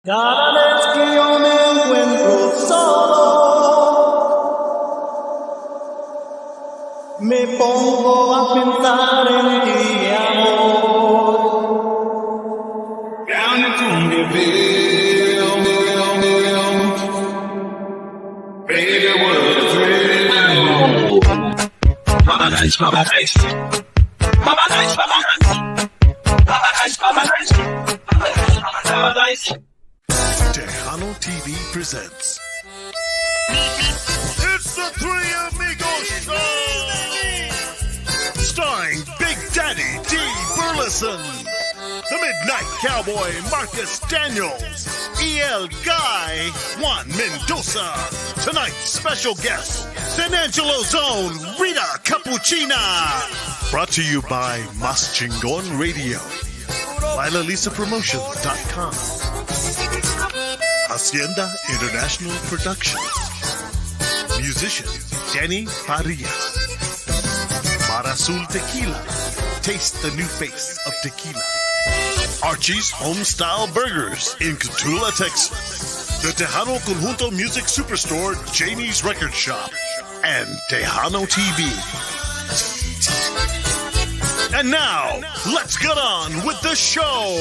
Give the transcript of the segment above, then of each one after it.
Cada vez que yo me encuentro solo, me pongo a pensar en ti, amor. Down in Tungerville, baby, what a thrill. Mama nice, mama nice. Mama nice, mama nice. Mama nice, mama nice. Mama nice, mama nice. Tejano TV presents. It's the Three Amigos Show! Starring Big Daddy D. Burleson, the Midnight Cowboy Marcus Daniels, E.L. Guy, Juan Mendoza. Tonight's special guest, San Angelo's own Rita Capuchina. Brought to you by Mas Chingon Radio, LilaLisaPromotions.com, Hacienda International Productions, musician Danny Faria, Mar Azul Tequila, taste the new face of tequila, Archie's Homestyle Burgers in Cotulla, Texas, the Tejano Conjunto Music Superstore, Janie's Record Shop, and Tejano TV. And now, let's get on with the show.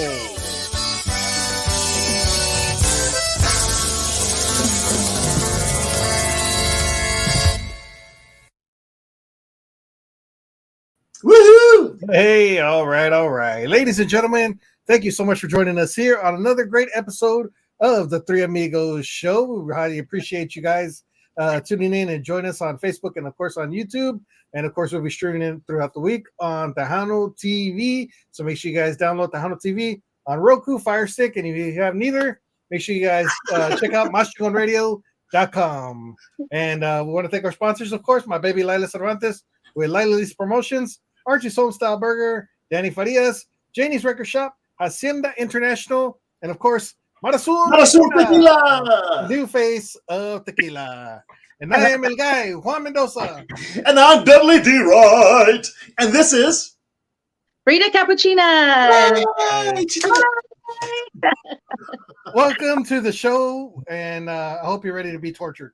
Woohoo! Hey, all right. Ladies and gentlemen, thank you so much for joining us here on another great episode of the Three Amigos Show. We highly appreciate you guys tuning in and join us on Facebook and, of course, on YouTube. And, of course, we'll be streaming in throughout the week on Tejano TV. So make sure you guys download Tejano TV on Roku, Fire Stick. And if you have neither, make sure you guys check out MasChingonRadio.com. And we want to thank our sponsors, of course, my baby Lila Cervantes with Lila's Promotions, Archie's Homestyle Burger, Danny Farias, Janie's Record Shop, Hacienda International, and of course, Mar Azul Tequila, new face of tequila. And I am El Guy, Juan Mendoza. And I'm Dudley D. Wright. And this is Rita Capuchina. Welcome to the show, and I hope you're ready to be tortured.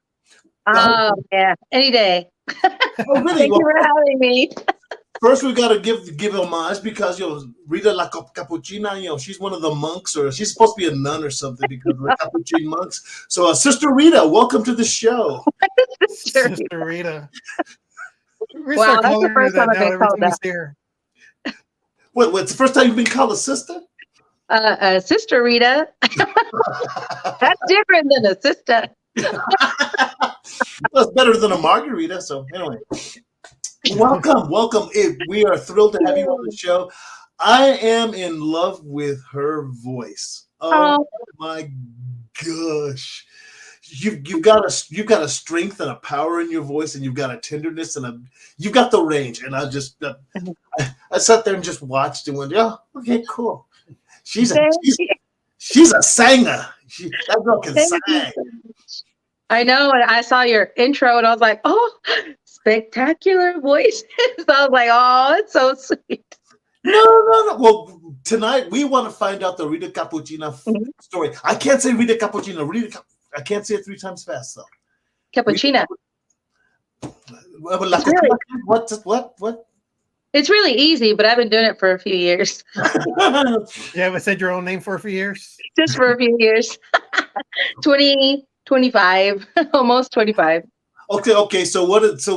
Oh, yeah, any day. Oh, really? Thank you for having me. First, we got to give homage because Rita La Capuchina, she's one of the monks, or she's supposed to be a nun or something because we're Capuchin monks. So, Sister Rita, welcome to the show. Sister Rita. Wow, that's the first time I've been called that. Here. What's the first time you've been called a sister? Sister Rita. That's different than a sister. Well, it's better than a margarita. So, anyway. Welcome. We are thrilled to have you on the show. I am in love with her voice. Oh. My gosh. You've got a strength and a power in your voice, and you've got a tenderness and you've got the range. And I just I sat there and just watched and went, oh, okay, cool. She's a singer. That girl can sing. I know, and I saw your intro, and I was like, oh, spectacular voices. I was like, oh, it's so sweet. No. Well, tonight we want to find out the Rita Capuchina story. I can't say Rita Capuchina. I can't say it 3 times fast, though. Capuchina. What? It's really easy, but I've been doing it for a few years. You haven't said your own name for a few years? Just for a few years. 20, 25, almost 25. Okay. So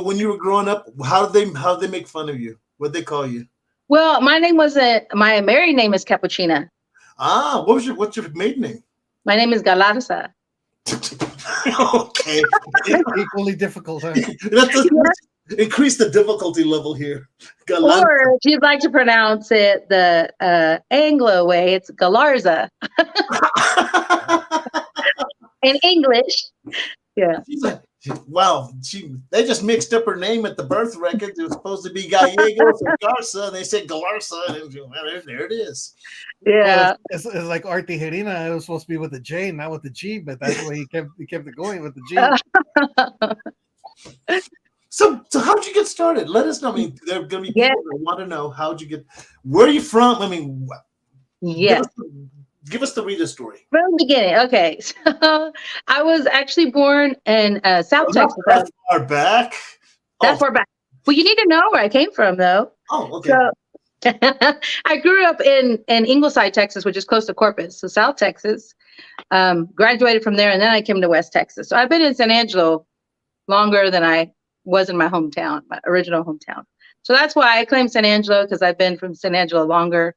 when you were growing up, how did they make fun of you? What'd they call you? Well, my married name is Capuchina. Ah, what's your maiden name? My name is Galarza. Okay. Equally difficult, huh? Let's increase the difficulty level here. Galarza. Or if you'd like to pronounce it the Anglo way, it's Galarza. In English. Yeah. Wow, they just mixed up her name at the birth record. It was supposed to be Gallegos or Garza, and they said Galarza, and there it is. Yeah, well, it's like Art Tijerina. It was supposed to be with the J, not with the G, but that's why he kept it going with the G. So how'd you get started? Let us know. I mean, there are going to be people that want to know where are you from? I mean, Give us the Rita story. From the beginning. Okay. So I was actually born in South Not Texas. that far back. That far back. Well, you need to know where I came from, though. Oh, okay. So I grew up in Ingleside, Texas, which is close to Corpus, so South Texas. Graduated from there, and then I came to West Texas. So I've been in San Angelo longer than I was in my hometown, my original hometown. So that's why I claim San Angelo, because I've been from San Angelo longer.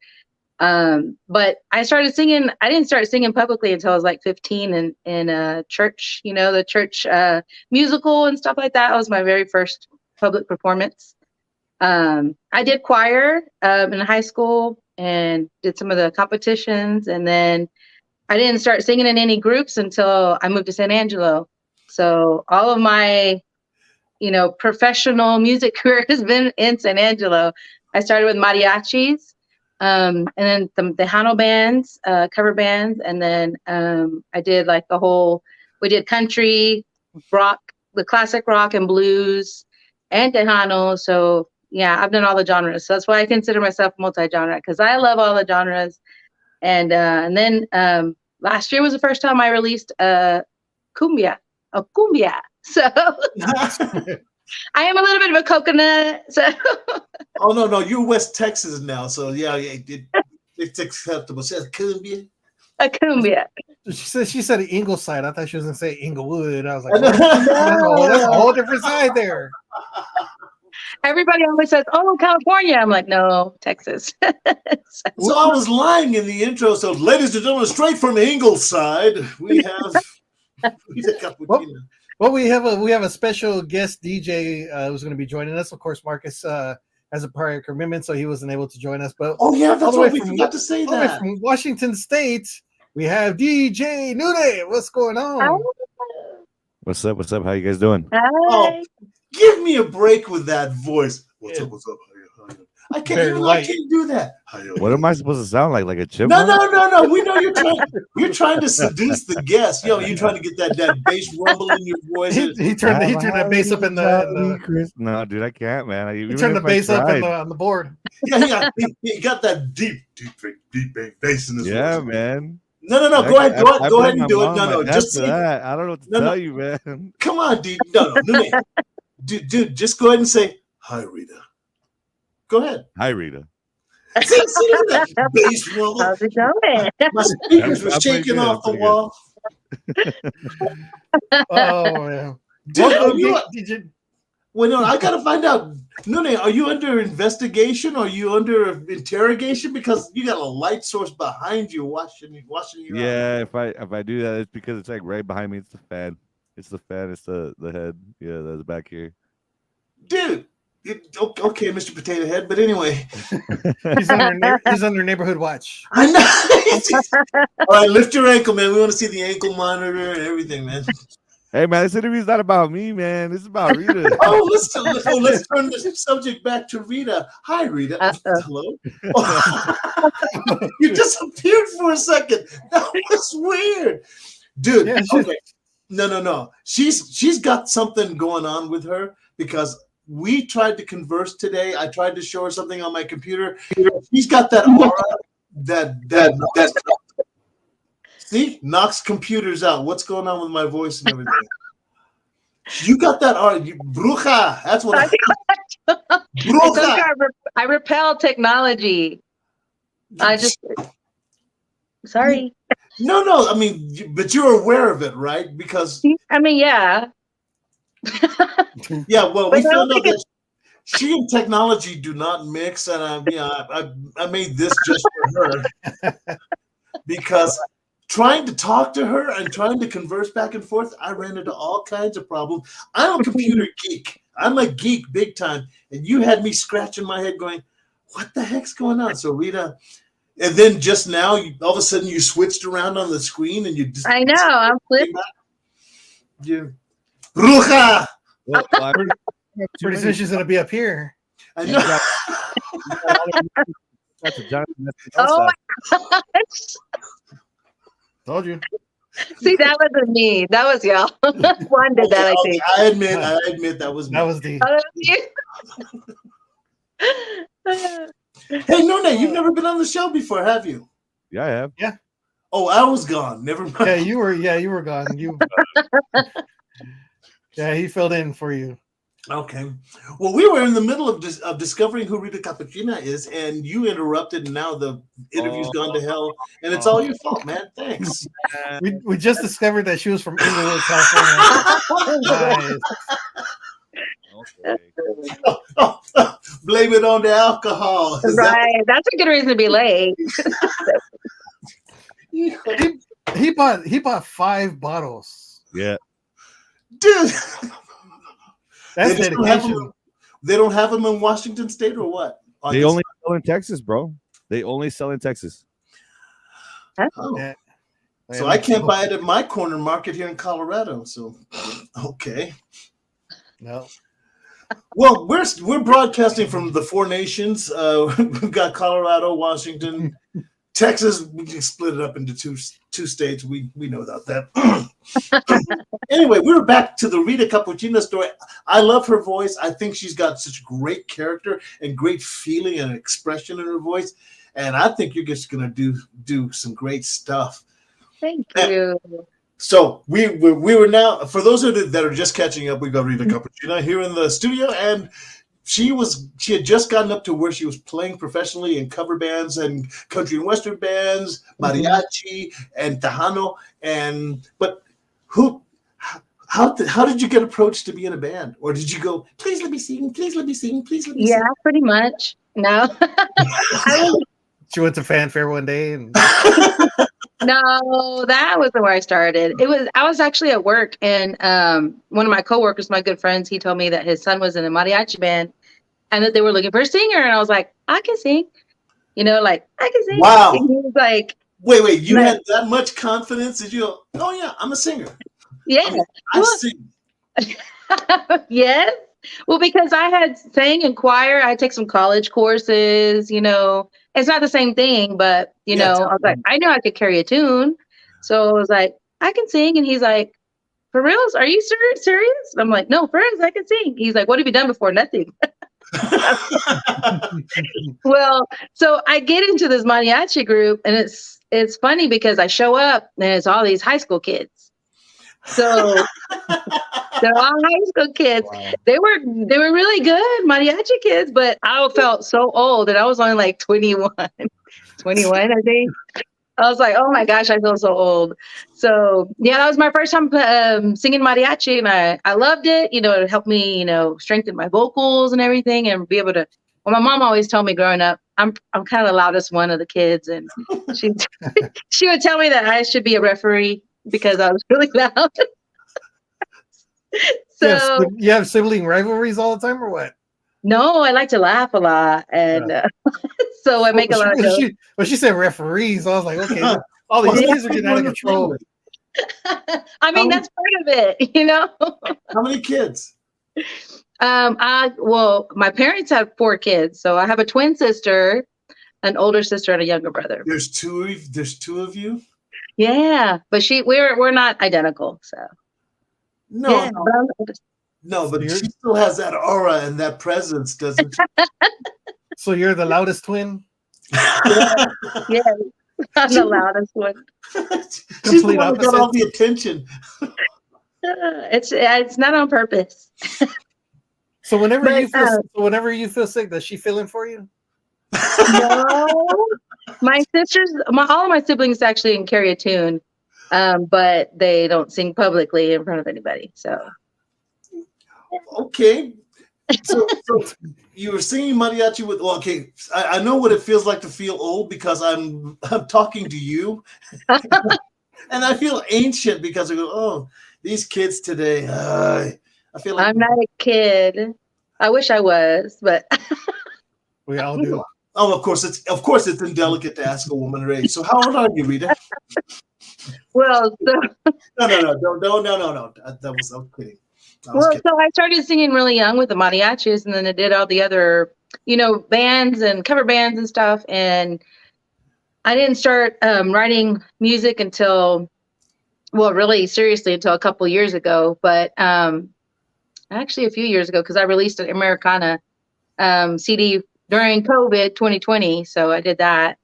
But I started singing. I didn't start singing publicly until I was like 15 in church, the church musical and stuff like that. That was my very first public performance. I did choir in high school and did some of the competitions. And then I didn't start singing in any groups until I moved to San Angelo. So all of my, professional music career has been in San Angelo. I started with mariachis. And then the Tejano bands, cover bands. And then I did we did country, rock, the classic rock and blues and Tejano. So yeah, I've done all the genres. So that's why I consider myself multi-genre, because I love all the genres. And then last year was the first time I released a cumbia. So I am a little bit of a coconut. So oh no, you're West Texas now, so yeah, it's acceptable. She said cumbia. A cumbia. She said Ingleside. I thought she was gonna say Inglewood. I was like, that's a whole different side there. Everybody always says, "Oh, California." I'm like, no, Texas. So I was lying in the intro. So, ladies and gentlemen, straight from Ingleside, we have Rita Capuchina. Well, we have a special guest DJ who's going to be joining us. Of course, Marcus has a prior commitment, so he wasn't able to join us. But oh yeah, that's right. We forgot to say that. From Washington State, we have DJ Nude. What's going on? Hi. What's up? What's up? How you guys doing? Hi. Oh, give me a break with that voice. What's up? What's up? I can't do that. What am I supposed to sound like? Like a chipmunk? No. We know you're trying to seduce the guest. You're trying to get that bass rumble in your voice. He turned that bass up in the No, dude, I can't, man. He turned the bass up on the board. Yeah, he got that deep bass in his voice. Yeah, man. No. Go ahead and do it. No, just say that. I don't know what to tell you, man. Come on, dude. No. Dude, just go ahead and say hi, Rita. Go ahead. Hi, Rita. See that bass rumble? How's it going? My speakers were shaking off the wall. Oh man. Well, no, I gotta find out. Nune, are you under investigation? Or are you under interrogation? Because you got a light source behind you watching you. Yeah, if I do that, it's because it's like right behind me. It's the fan. It's the fan. It's the head. Yeah, that's back here. Dude. Okay, Mr. Potato Head, but anyway. He's under neighborhood watch. I know. All right, lift your ankle, man. We want to see the ankle monitor and everything, man. Hey, man, this interview's not about me, man. This is about Rita. Let's turn the subject back to Rita. Hi, Rita. Hello. You disappeared for a second. That was weird. Dude, yeah, okay. No. She's got something going on with her because we tried to converse today. I tried to show her something on my computer. She's got that aura that see, knocks computers out. What's going on with my voice and everything? You got that aura. Bruja. That's what Bruja. I repel technology. Sorry. No. I mean, but you're aware of it, right? Because yeah. Yeah, well, we found out that she and technology do not mix, and I made this just for her because trying to talk to her and trying to converse back and forth, I ran into all kinds of problems. I'm a computer geek. I'm a geek big time, and you had me scratching my head going, what the heck's going on? So Rita, and then just now, all of a sudden you switched around on the screen and you just I know, I'm flipping. You Bruja. Well, pretty soon she's gonna be up here. I know. Oh my gosh. Told you. See, that wasn't me. That was y'all. Juan did that, I think. I admit that was me. That was the. Hey, Nune, you've never been on the show before, have you? Yeah, I have. Yeah. Oh, I was gone. Never mind. Yeah, you were gone. Yeah, he filled in for you. Okay. Well, we were in the middle of discovering who Rita Capuchina is, and you interrupted, and now the interview's gone to hell, and it's all your fault, man. Thanks. We just discovered that she was from Inglewood, California. Nice. Okay. Blame it on the alcohol. Is Right. That's a good reason to be late. He bought 5 bottles. Yeah. Dude. That's They dedication. They don't have them in Washington State or what? They only sell in Texas, bro. They only sell in Texas. Oh. Yeah. So I can't buy it at my corner market here in Colorado. So, okay. No. Well, we're broadcasting from the 4 nations. We've got Colorado, Washington, Texas. We can split it up into two states. We know about that. Anyway, we're back to the Rita Capuchina story. I love her voice. I think she's got such great character and great feeling and expression in her voice. And I think you're just gonna do some great stuff. Thank you. So we were now, for those of you that are just catching up, we got Rita Capuchina here in the studio, and she had just gotten up to where she was playing professionally in cover bands and country and western bands, mariachi and tejano, but how did you get approached to be in a band, or did you go, please let me sing, please let me sing, please let me sing? Yeah, pretty much. No. She went to fanfare one day and No, that wasn't where I started. I was actually at work, and one of my coworkers, my good friends, he told me that his son was in a mariachi band and that they were looking for a singer. And I was like, I can sing, like I can sing. Wow. And he was like, wait, you had that much confidence? Did you go, oh yeah, I'm a singer? yeah, I sing. yes. Well, because I had sang in choir, I take some college courses, it's not the same thing, but I was like, I knew I could carry a tune. So I was like, I can sing. And he's like, for reals? Are you serious? I'm like, no, for reals, I can sing. He's like, what have you done before? Nothing. Well, so I get into this mariachi group, and it's funny because I show up and it's all these high school kids. So they're all high school kids. Wow. They were really good mariachi kids, but I felt so old, and I was only like 21, I think. I was like, oh my gosh, I feel so old. So yeah, that was my first time singing mariachi, and I loved it. It helped me, strengthen my vocals and everything, and be able to. Well, my mom always told me growing up, I'm kind of the loudest one of the kids, and she would tell me that I should be a referee because I was really loud. So you have sibling rivalries all the time, or what? No, I like to laugh a lot, and so I make a lot of jokes. When she said referees, I was like, okay, all these kids are getting out of control. I mean, that's part of it, How many kids? My parents have 4 kids, so I have a twin sister, an older sister, and a younger brother. There's two of you? Yeah, but we're not identical, so. No, but she still has that aura and that presence, doesn't she? So you're the loudest twin? Yeah, I'm the loudest one. She's the one that got all the attention. It's not on purpose. So whenever you feel sick, does she fill in for you? No, my sisters, all of my siblings actually can carry a tune, but they don't sing publicly in front of anybody. So, okay. So you were singing mariachi with. Well, okay, I know what it feels like to feel old because I'm talking to you, and I feel ancient because I go, oh, these kids today. I feel like I'm not a kid. I wish I was, but we all do. Oh, of course it's indelicate to ask a woman her age. So how old are you, Rita? Well, no. That was I'm kidding. So I started singing really young with the mariachis, and then I did all the other, bands and cover bands and stuff. And I didn't start writing music until, really seriously until a couple of years ago. But actually a few years ago, because I released an Americana CD during COVID 2020. So I did that.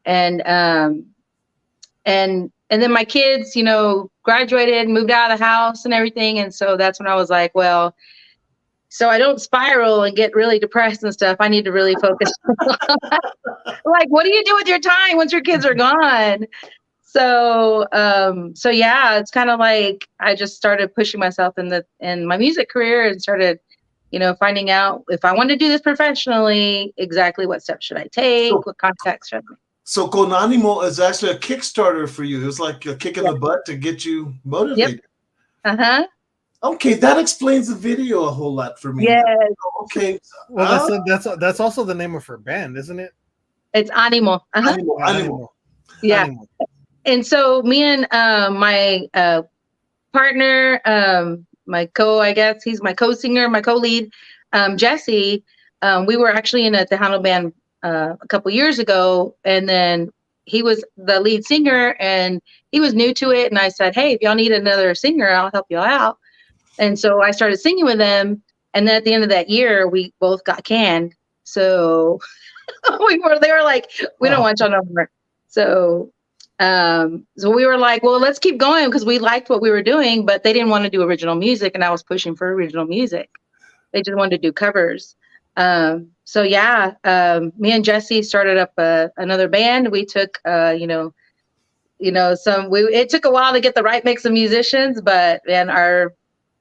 And And then my kids, graduated, moved out of the house and everything. And so that's when I was like, well, so I don't spiral and get really depressed and stuff. I need to really focus. Like, what do you do with your time once your kids are gone? So, so yeah, it's kind of like I just started pushing myself in my music career and started, finding out if I want to do this professionally, exactly what steps should I take, what contacts should I make. So Con Animo is actually a Kickstarter for you. It was like a kick in the butt to get you motivated. Yep. Okay, that explains the video a whole lot for me. Yes. Okay. Well, that's also the name of her band, isn't it? It's Animo. Animo. Yeah. Animo. And so me and my partner, he's my co-singer, my co-lead, Jesse, we were actually in a Tejano band a couple years ago, and then he was the lead singer and he was new to it, and I said, hey, if y'all need another singer, I'll help y'all out. And so I started singing with them, and then at the end of that year we both got canned. So they were like, we don't want y'all no more. So we were like, well, let's keep going, because we liked what we were doing, but they didn't want to do original music, and I was pushing for original music. They just wanted to do covers. So yeah, me and Jesse started up another band. We took, it took a while to get the right mix of musicians, but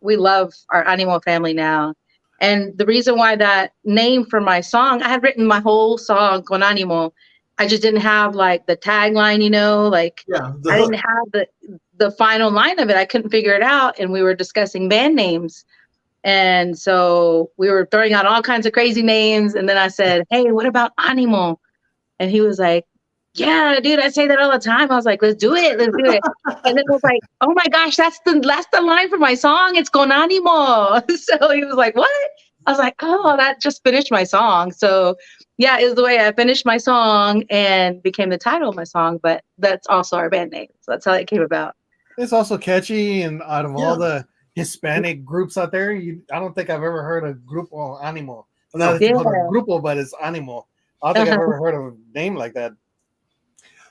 we love our Animo family now. And the reason why that name for my song, I had written my whole song Con Animo. I just didn't have like the tagline, I didn't have the final line of it. I couldn't figure it out. And we were discussing band names. And so we were throwing out all kinds of crazy names. And then I said, hey, what about Animo? And he was like, yeah, dude, I say that all the time. I was like, let's do it. And then I was like, oh my gosh, that's the line for my song. It's Con Animo. So he was like, what? I was like, oh, that just finished my song. So yeah, it was the way I finished my song and became the title of my song, but that's also our band name. So that's how it came about. It's also catchy, and out of all the Hispanic groups out there, I don't think I've ever heard a Grupo Animo. Not that you call it a Grupo, but it's Animo. I don't think I've ever heard of a name like that.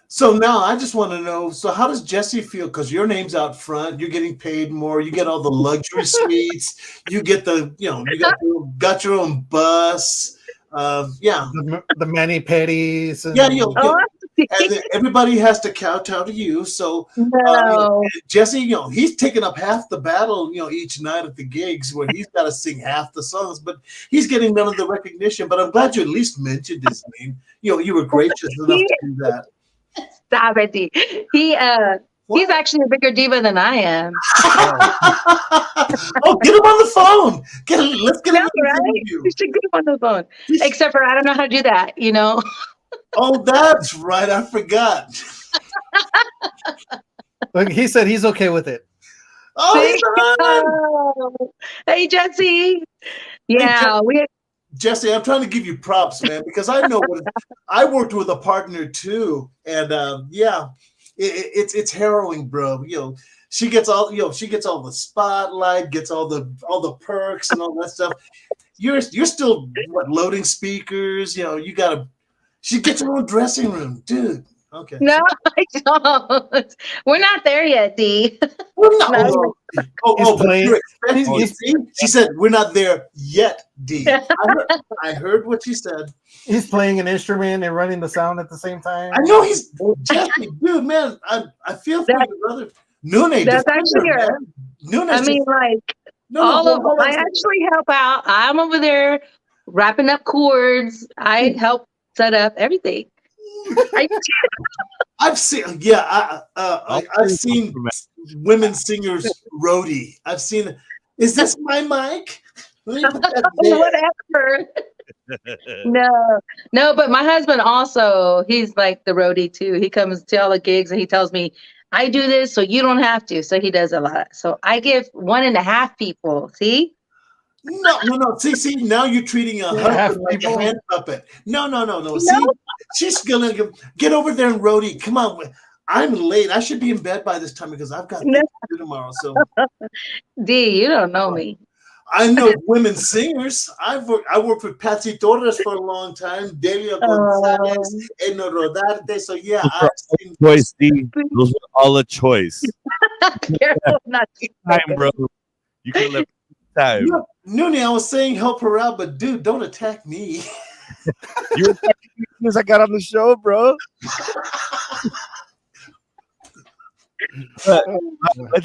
So now I just want to know, so how does Jesse feel? Because your name's out front, you're getting paid more, you get all the luxury suites, you get got your own bus. The mani pedis. And everybody has to kowtow to you. So Jesse, he's taking up half the battle, each night at the gigs, where he's got to sing half the songs, but he's getting none of the recognition. But I'm glad you at least mentioned his name. You were gracious enough to do that. Stop it, D. He's actually a bigger diva than I am. Oh, get him on the phone. Let's get him on the phone. You should get him on the phone. Except for I don't know how to do that, Oh, that's right. I forgot. Look, he said he's okay with it. Oh, hey, Jesse. Yeah, Jesse, I'm trying to give you props, man, because I know I worked with a partner too, and it's harrowing, bro. She gets all the spotlight, gets all the perks and all that stuff. You're still loading speakers. She gets her own dressing room, dude. Okay. No, I don't. We're not there yet, D. We're not. She said we're not there yet, D. I heard what she said. He's playing an instrument and running the sound at the same time. I know he's Jesse, dude, man. I feel for you, brother. Nune, that's actually her. I actually help out. I'm over there wrapping up chords. I help set up everything. I've seen, I've seen women singers roadie. I've seen. Is this my mic? Whatever. No, but my husband also, he's like the roadie too. He comes to all the gigs and he tells me, I do this so you don't have to. So he does a lot. So I give 1.5 people. See? No. See, now you're treating a husband like a hand puppet. No. See, she's gonna get over there and roadie. Come on, I'm late. I should be in bed by this time because I've got things to do tomorrow. So, D, you don't know me. I know women singers. I worked with Patsy Torres for a long time, Delia Gonzalez, Eno Rodarte. So yeah, Those I've were all seen. choice, D. Those were all a choice. Careful not to Time, bro. You could have left time. Noonie, I was saying help her out, but dude, don't attack me. You were as soon as I got on the show, bro. But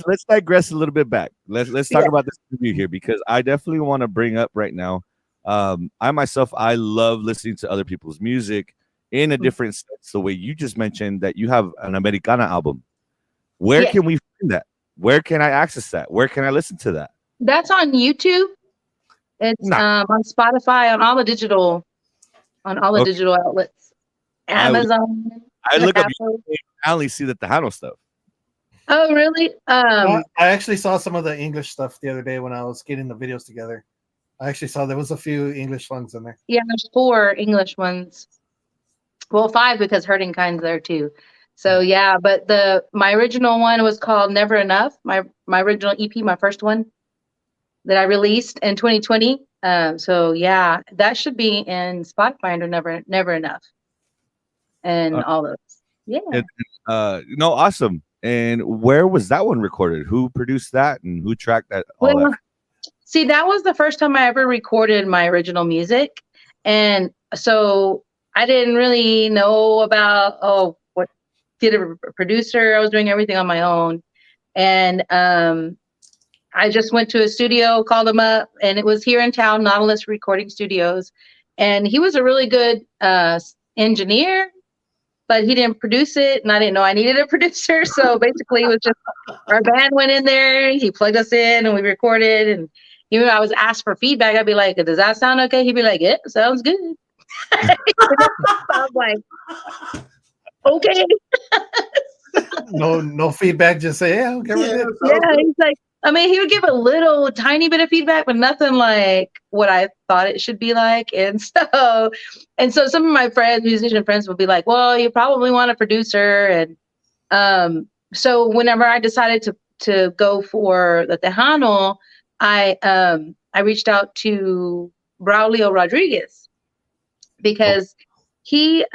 let's digress a little bit back. Let's talk about this interview here because I definitely want to bring up right now. I myself, I love listening to other people's music in a different sense. The way you just mentioned that you have an Americana album. Where Yes. can we find that? Where can I access that? Where can I listen to that? That's on YouTube. It's on Spotify, on all the digital outlets. Amazon. I look up. Apple. I only see the Tejano stuff. Oh, really? I actually saw some of the English stuff the other day when I was getting the videos together. I actually saw there was a few English songs in there. Yeah, there's 4 English ones. Well, 5 because Hurting Kind's there too. So yeah, but my original one was called Never Enough. My original EP, my first one that I released in 2020. So yeah, that should be in Spotify under Never Enough, and all those. Yeah. Awesome. And where was that one recorded? Who produced that and who tracked that? Well, see, that was the first time I ever recorded my original music. And so I didn't really know about, what did a producer. I was doing everything on my own. And I just went to a studio, called him up, and it was here in town, Nautilus Recording Studios. And he was a really good engineer, but he didn't produce it, and I didn't know I needed a producer. So basically, it was just our band went in there, he plugged us in, and we recorded. And even I was asked for feedback. I'd be like, "Does that sound okay?" He'd be like, "Yeah, sounds good." I was like, "Okay." No feedback. Just say, "Yeah, okay." Yeah, he's like, I mean, he would give a little tiny bit of feedback, but nothing like what I thought it should be like. And so some of my friends, musician friends, would be like, "Well, you probably want a producer." And so whenever I decided to go for the Tejano, I reached out to Braulio Rodriguez because he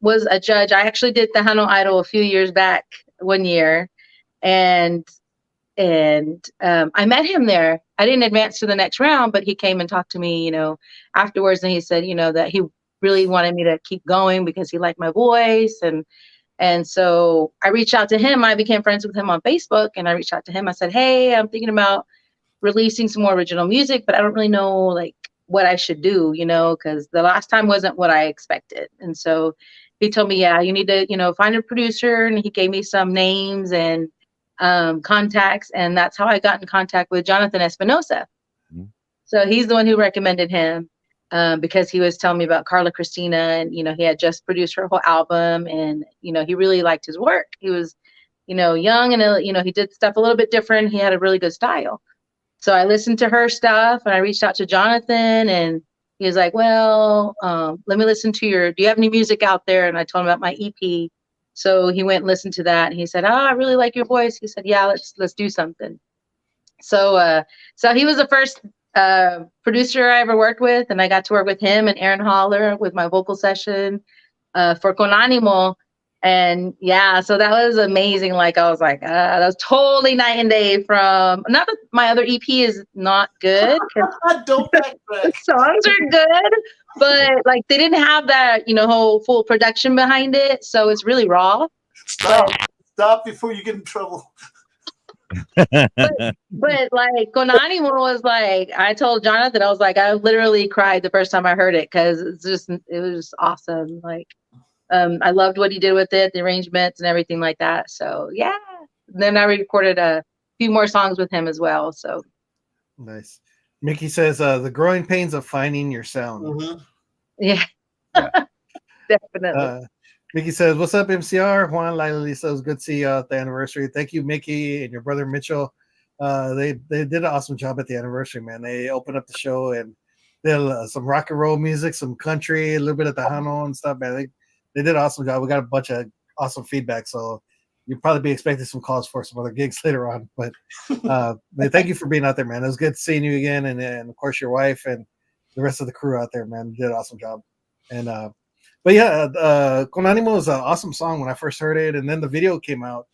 was a judge. I actually did Tejano Idol a few years back, one year, and I met him there. I didn't advance to the next round, but he came and talked to me, afterwards. And he said, that he really wanted me to keep going because he liked my voice. And so I reached out to him. I became friends with him on Facebook, and I reached out to him. I said, "Hey, I'm thinking about releasing some more original music, but I don't really know like what I should do, because the last time wasn't what I expected." And so he told me, "Yeah, you need to, find a producer." And he gave me some names and contacts, and that's how I got in contact with Jonathan Espinosa. Mm-hmm. So he's the one who recommended him because he was telling me about Carla Cristina, and he had just produced her whole album, and he really liked his work. He was young, and he did stuff a little bit different. He had a really good style. So I listened to her stuff, and I reached out to Jonathan, and he was like, "Well, let me listen to do you have any music out there?" And I told him about my EP. So he went and listened to that, and he said, "I really like your voice." He said, "Yeah, let's do something." So he was the first producer I ever worked with, and I got to work with him and Aaron Holler with my vocal session for Con Animo. And yeah, so that was amazing. Like, I was like, that was totally night and day from, not that my other EP is not good. Don't the songs are good, but like they didn't have that, whole full production behind it. So it's really raw. Stop before you get in trouble. but like Con Animo was like, I told Jonathan, I was like, I literally cried the first time I heard it because it was just awesome. Like, I loved what he did with it, the arrangements and everything like that. So yeah. Then I recorded a few more songs with him as well. So nice. Mickey says the growing pains of finding your sound. Mm-hmm. Yeah. Definitely. Mickey says, "What's up, MCR?" Juan Lila Lisa, it was good to see you at the anniversary. Thank you, Mickey, and your brother Mitchell. They did an awesome job at the anniversary, man. They opened up the show and did some rock and roll music, some country, a little bit of Tejano and stuff, man. They did an awesome job. We got a bunch of awesome feedback. So you'll probably be expecting some calls for some other gigs later on. But man, thank you for being out there, man. It was good seeing you again, and of course your wife and the rest of the crew out there, man. You did an awesome job. And but yeah, Con Animo is an awesome song when I first heard it, and then the video came out,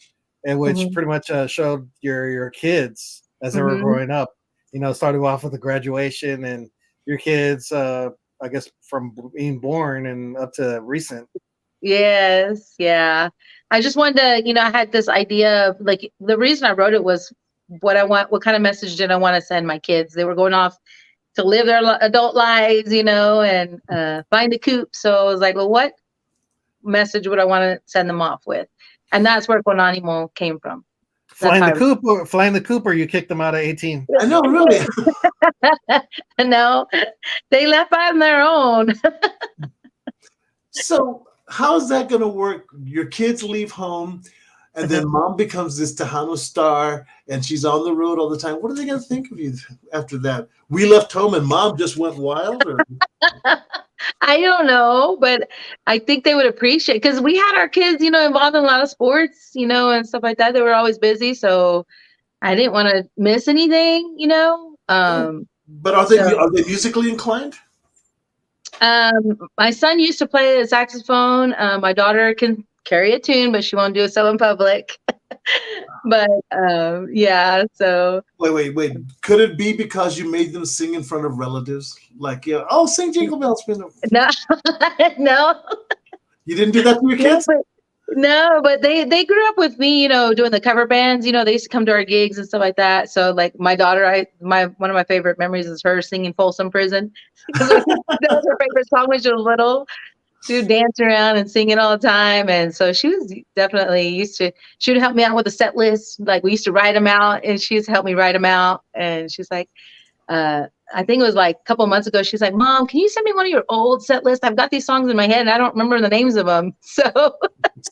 and which pretty much showed your kids as they were growing up. You know, started off with the graduation and your kids, I guess, from being born and up to recent. Yes, yeah. I just wanted to, you know, I had this idea of like the reason I wrote it was what kind of message did I want to send my kids? They were going off to live their adult lives, you know, and find a coop. So I was like, well, what message would I want to send them off with? And that's where Con Animo came from. Flying the coop, or you kicked them out at 18? I know, really. No, they left on their own. So how's that going to work? Your kids leave home, and then mom becomes this Tejano star, and she's on the road all the time. What are they going to think of you after that? We left home and mom just went wild? Or? I don't know, but I think they would appreciate, because we had our kids, you know, involved in a lot of sports, you know, and stuff like that. They were always busy, so I didn't want to miss anything, you know. But are they musically inclined? My son used to play the saxophone. My daughter can carry a tune, but she won't do it so in public. But yeah, so wait. Could it be because you made them sing in front of relatives? Like, oh, sing Jingle Bells. No, no. You didn't do that to your kids? No, but they grew up with me, you know, doing the cover bands. You know, they used to come to our gigs and stuff like that. So, like, my daughter, one of my favorite memories is her singing Folsom Prison. That was her favorite song when she was little. She would dance around and sing it all the time. And so she was definitely she would help me out with the set list. Like, we used to write them out, and she used to help me write them out. And she's like, I think it was like a couple of months ago, she's like, Mom, can you send me one of your old set lists? I've got these songs in my head and I don't remember the names of them. So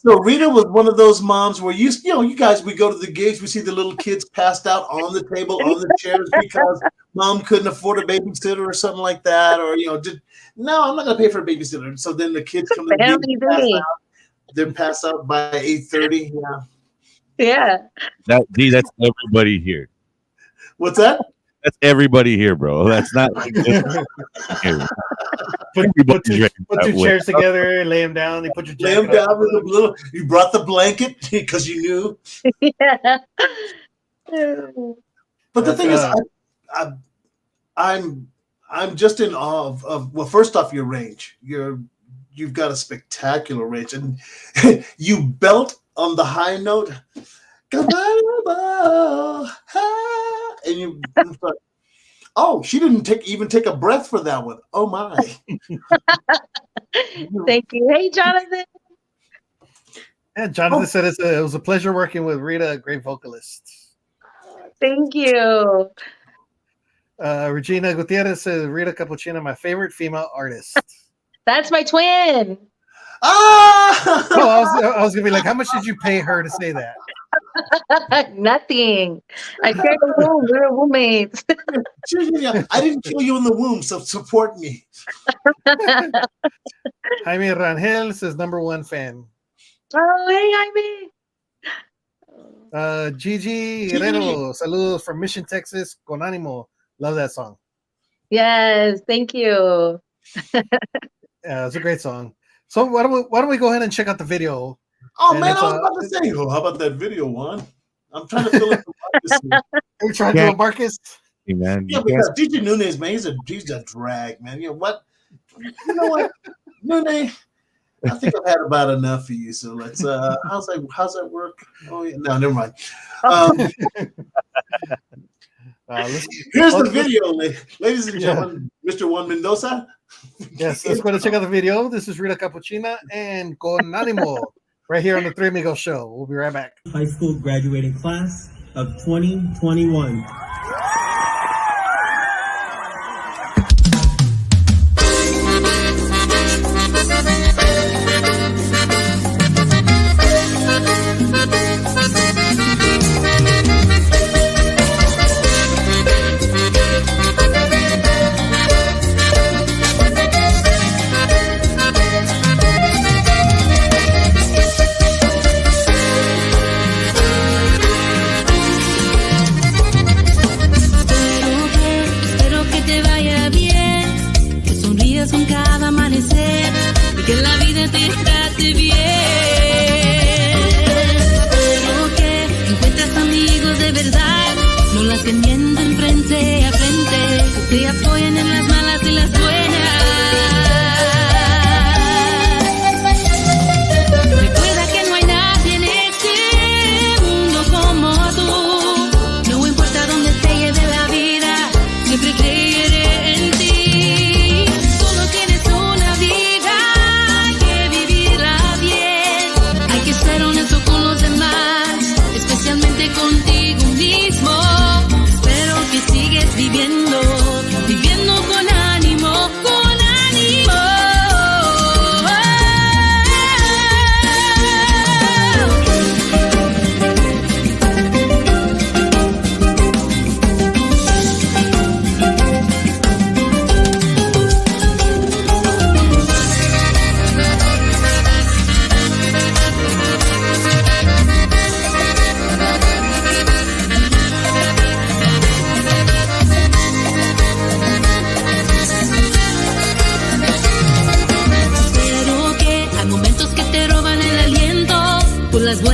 Rita was one of those moms where you guys, we go to the gigs, we see the little kids passed out on the table, on the chairs because mom couldn't afford a babysitter or something like that. Or, no, I'm not going to pay for a babysitter. So then the kids come to the gigs, they're passed out by 8:30. Yeah. That's everybody here. What's that? That's everybody here, bro. That's not like put two chairs together, lay them down. They put your lay them down with a little. You brought the blanket because you knew. Yeah. But the thing is, I'm just in awe of well, first off, your range. You've got a spectacular range, and you belt on the high note. And you, oh, she didn't even take a breath for that one. Oh my! Thank you. Hey, Jonathan. Yeah, Jonathan said it was a pleasure working with Rita, a great vocalist. Thank you. Regina Gutierrez says Rita Capuchina, my favorite female artist. That's my twin. Ah! Oh, I was gonna be like, how much did you pay her to say that? Nothing. I shared a womb. We were roommates. I didn't kill you in the womb, so support me. Jaime Rangel says #1 fan. Oh, hey, Jaime. Gigi Herrero, saludos from Mission, Texas. Con Animo. Love that song. Yes, thank you. Yeah, it's a great song. So why don't we go ahead and check out the video? Oh, man, I was about to say, how about that video, Juan? I'm trying to fill in for Marcus. You're trying to do a Marcus? Hey, man, yeah, because DJ Nunez, man, he's a drag, man. You know what, Nunez? I think I've had about enough of you. So let's how's that work? Oh yeah, no, never mind. Here's the video, ladies and gentlemen. Mr. Juan Mendoza. Yes, let's go to check out the video. This is Rita Capuchina and Con Animo right here on the Three Amigos Show. We'll be right back. High school graduating class of 2021.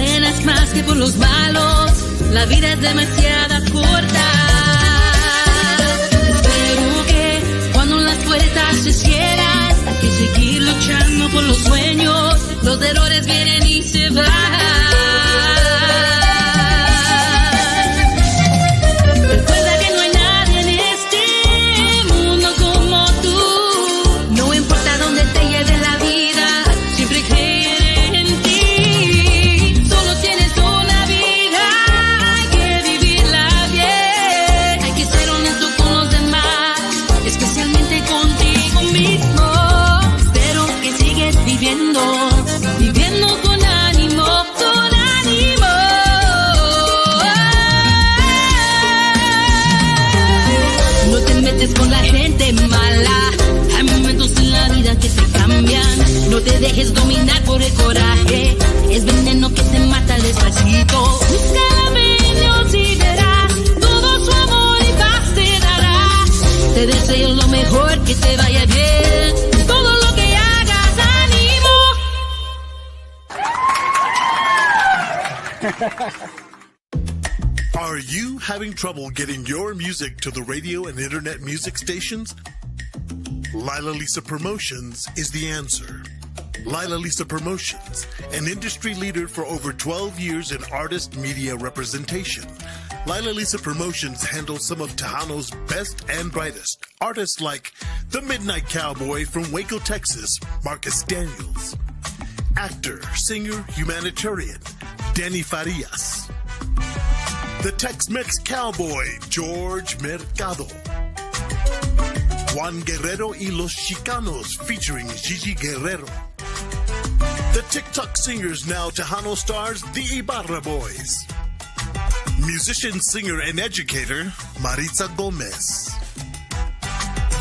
buenas más que por los malos. La vida es demasiado corta. Espero que cuando las puertas se cierran, hay que seguir luchando por los sueños. Los errores vienen y se van. Recuerda que no hay nadie en este mundo como tú. No importa dónde te lleve la vida, siempre creeré en ti. Solo tienes una vida, hay que vivirla bien. Hay que ser honesto con los demás, especialmente contigo mismo. Pero que sigues viviendo, viviendo con ánimo, con ánimo. No te metes con la gente mala. Hay momentos en la vida que te cambian. No te dejes dominar por el coraje. Es veneno que te mata despacito. Busca la Dios y verás todo su amor y paz te dará. Te deseo lo mejor, que te vaya bien. Todo lo que hagas, ánimo. Are you having trouble getting your music to the radio and internet music stations? Lila Lisa Promotions is the answer. Lila Lisa Promotions, an industry leader for over 12 years in artist media representation. Lila Lisa Promotions handles some of Tejano's best and brightest. Artists like the Midnight Cowboy from Waco, Texas, Marcus Daniels. Actor, singer, humanitarian, Danny Farias. The Tex-Mex Cowboy, George Mercado. Juan Guerrero y Los Chicanos, featuring Gigi Guerrero. The TikTok singers, now Tejano stars, the Ibarra Boys. Musician, singer, and educator, Maritza Gomez.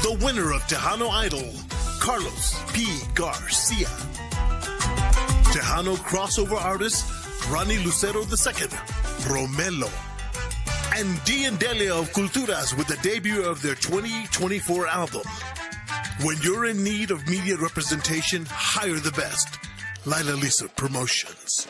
The winner of Tejano Idol, Carlos P. Garcia. Tejano crossover artist, Ronnie Lucero II, Romelo. And D and Delia of Culturas with the debut of their 2024 album. When you're in need of media representation, hire the best. Lila Lisa Promotions.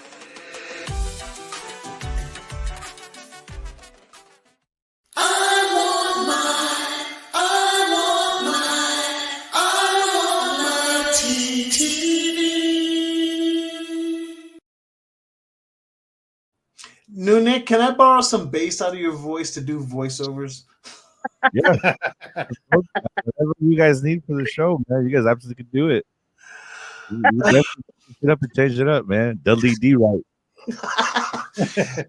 Nune, can I borrow some bass out of your voice to do voiceovers? Yeah. Whatever you guys need for the show, man. You guys absolutely can do it. You definitely get up and change it up, man. WD right.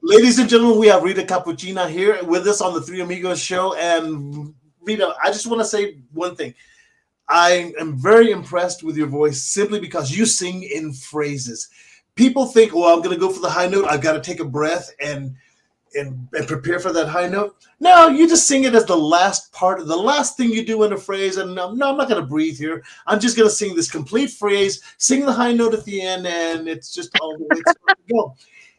Ladies and gentlemen, we have Rita Capuchina here with us on the Three Amigos show. And Rita, I just want to say one thing. I am very impressed with your voice simply because you sing in phrases. People think, well, I'm going to go for the high note. I've got to take a breath and prepare for that high note. No, you just sing it as the last part of the last thing you do in a phrase. And no, I'm not going to breathe here. I'm just going to sing this complete phrase, sing the high note at the end, and it's just all the way it's supposed to go.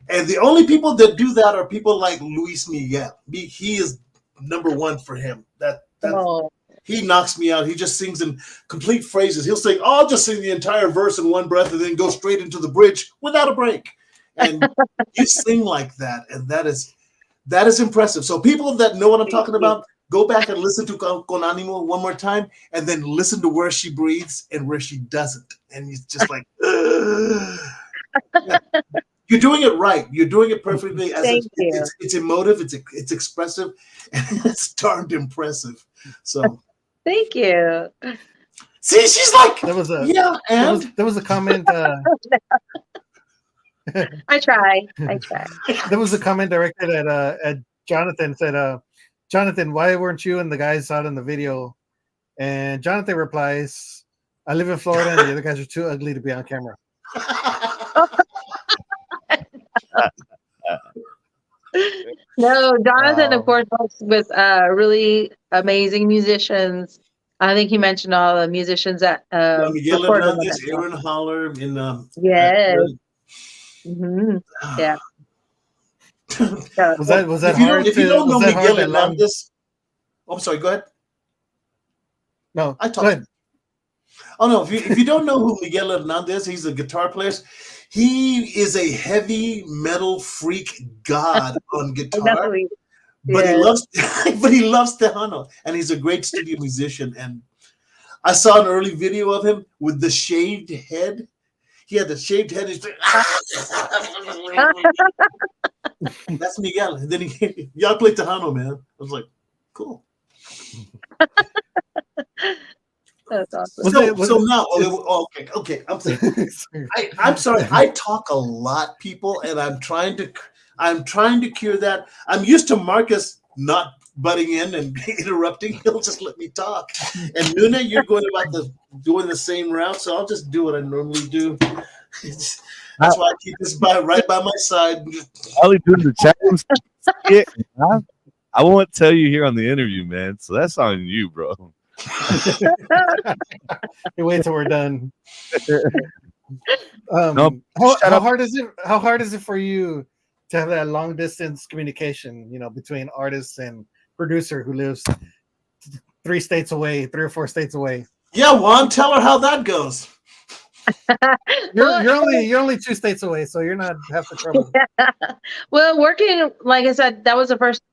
And the only people that do that are people like Luis Miguel. He is number one for him. He knocks me out. He just sings in complete phrases. He'll say, oh, I'll just sing the entire verse in one breath and then go straight into the bridge without a break. And you sing like that. And that is impressive. So people that know what I'm talking about, go back and listen to Con Animo one more time and then listen to where she breathes and where she doesn't. And it's just like, yeah. You're doing it right. You're doing it perfectly. It's emotive. It's expressive. And it's darned impressive. So. Thank you. See, she's like, there was a comment. I try. There was a comment directed at Jonathan. Said, Jonathan, why weren't you and the guys out in the video? And Jonathan replies, I live in Florida and the other guys are too ugly to be on camera. No, Jonathan, of course, works with really amazing musicians. I think he mentioned all the musicians that Miguel Hernandez, Aaron Holler, and yes, yeah. Was that hard? If you don't know Miguel Hernandez, I'm sorry. Go ahead. No, I talk. Go ahead. Oh no! If you don't know who Miguel Hernandez, he's a guitar player. He is a heavy metal freak god on guitar, Definitely. but he Yeah. loves but he loves Tejano, and he's a great studio musician. And I saw an early video of him with the shaved head. He had the shaved head. He's like, that's Miguel. And then y'all play Tejano, man. I was like, cool. That's awesome. So now, okay. I'm sorry. I talk a lot, people, and I'm trying to cure that. I'm used to Marcus not butting in and interrupting. He'll just let me talk. And Nuna, you're going about doing the same route, so I'll just do what I normally do. That's why I keep this right by my side. All he doing the chat room. I won't tell you here on the interview, man. So that's on you, bro. You wait till we're done. Nope. How hard is it? How hard is it for you to have that long distance communication? Between artists and producer who lives 3 or 4 states away. Yeah, Juan, tell her how that goes. You're only 2 states away, so you're not half the trouble. Well, working, like I said,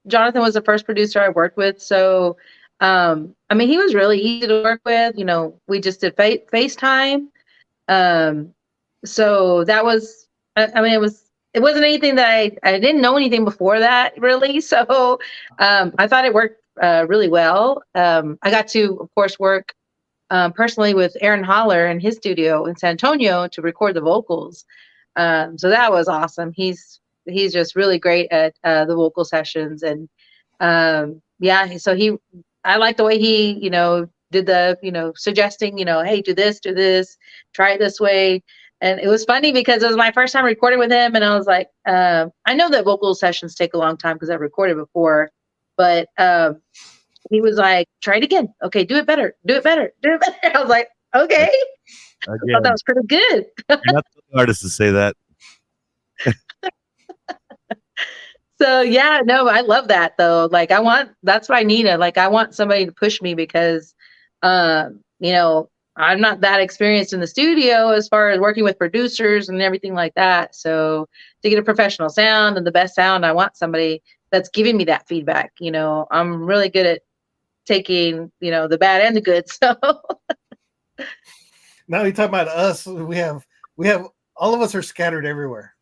Jonathan was the first producer I worked with. So, I mean, he was really easy to work with. We just did FaceTime. So that was, I mean, it wasn't anything that I didn't know anything before that really. So, I thought it worked really well. I got to, of course, work personally with Aaron Holler in his studio in San Antonio to record the vocals. So that was awesome. He's just really great at the vocal sessions. And yeah, so I like the way he, did the, suggesting, hey, do this, try it this way. And it was funny because it was my first time recording with him. And I was like, I know that vocal sessions take a long time because I've recorded before, but he was like, try it again. Okay, do it better. I was like, okay. I thought that was pretty good. You're not the artist to say that. So yeah, no, I love that though. Like that's what I needed. Like I want somebody to push me because, I'm not that experienced in the studio as far as working with producers and everything like that. So to get a professional sound and the best sound, I want somebody that's giving me that feedback. I'm really good at taking, the bad and the good. So now you talk about us. We have all of us are scattered everywhere.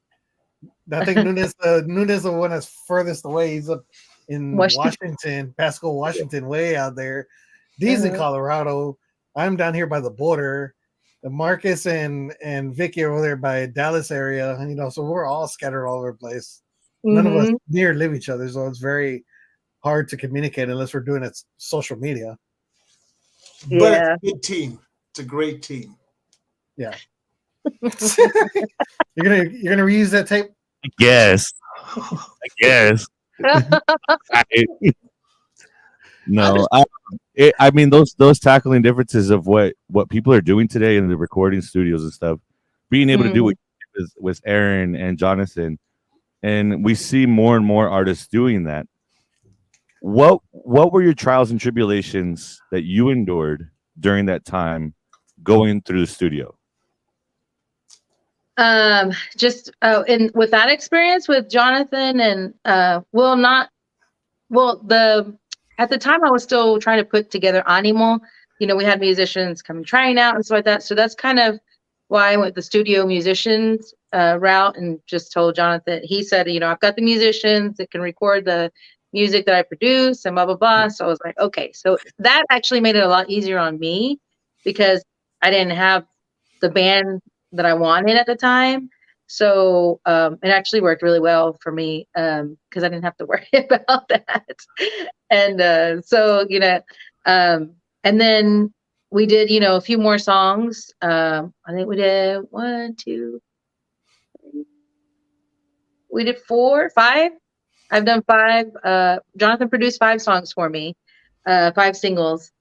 I think Nunes the one that's furthest away. He's up in Washington, Pasco, Washington, way out there. Dee's in Colorado. I'm down here by the border. Marcus and Vicky are over there by Dallas area. So we're all scattered all over the place. None of us near live each other, so it's very hard to communicate unless we're doing it social media. But it's a good team. It's a great team. Yeah. You're gonna reuse that tape? I guess. No, I mean those tackling differences of what people are doing today in the recording studios and stuff, being able to do it with Aaron and Jonathan, and we see more and more artists doing that. What were your trials and tribulations that you endured during that time going through the studio? And with that experience with Jonathan and at the time I was still trying to put together Animo. We had musicians coming trying out and stuff like that. So that's kind of why I went the studio musicians route and just told Jonathan. He said, I've got the musicians that can record the music that I produce and blah blah blah. So I was like, okay. So that actually made it a lot easier on me because I didn't have the band that I wanted at the time. So it actually worked really well for me because I didn't have to worry about that. And so, and then we did, a few more songs. I think we did 1, 2, 3. We did 4, 5. I've done 5. Jonathan produced 5 songs for me, 5 singles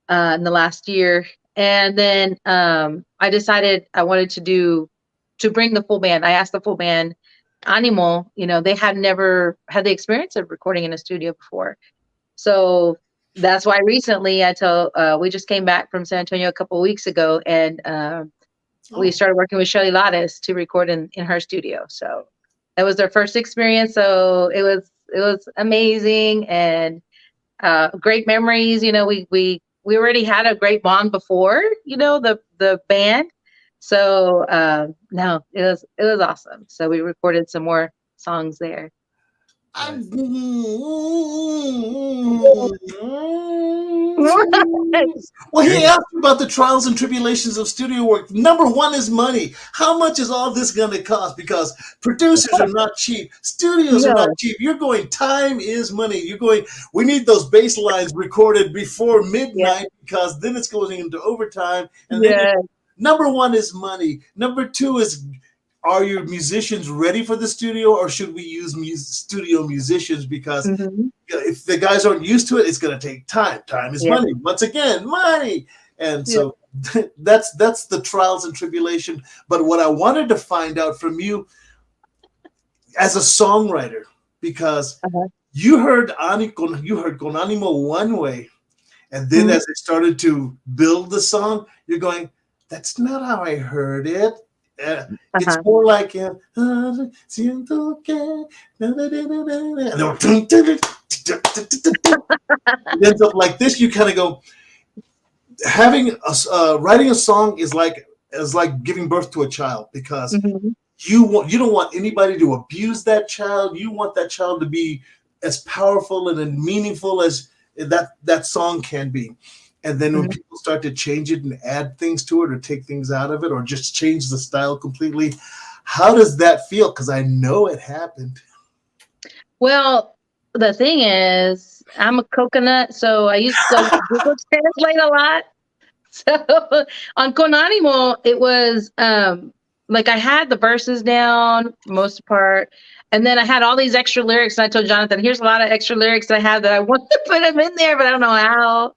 in the last year. And then I decided I wanted to bring the full band. I asked the full band, Animo, they had never had the experience of recording in a studio before. So that's why recently we just came back from San Antonio a couple of weeks ago, and we started working with Shelly Lattis to record in her studio. So that was their first experience. So it was amazing and great memories. You know, we already had a great bond before, you know, the band. So no, it was awesome. So we recorded some more songs there. Well, he asked you about the trials and tribulations of studio work. Number one is money. How much is all this going to cost? Because producers are not cheap. Studios are not cheap. You're going, time is money. You're going, we need those bass lines recorded before midnight because then it's going into overtime. And then number one is money. Number two is, are your musicians ready for the studio, or should we use studio musicians? Because if the guys aren't used to it, it's going to take time. Time is money. Once again, money. And so that's the trials and tribulation. But what I wanted to find out from you as a songwriter, because you heard Con Animo one way, and then as they started to build the song, you're going, that's not how I heard it. It's more like and it ends up like this. You kind of go, writing a song is like giving birth to a child, because you don't want anybody to abuse that child. You want that child to be as powerful and as meaningful as that song can be. And then when people start to change it and add things to it or take things out of it or just change the style completely, how does that feel? Because I know it happened. Well, the thing is, I'm a coconut, so I used to Google Translate a lot. So on Con Animo, it was like I had the verses down most part. And then I had all these extra lyrics, and I told Jonathan, here's a lot of extra lyrics I have that I want to put them in there, but I don't know how.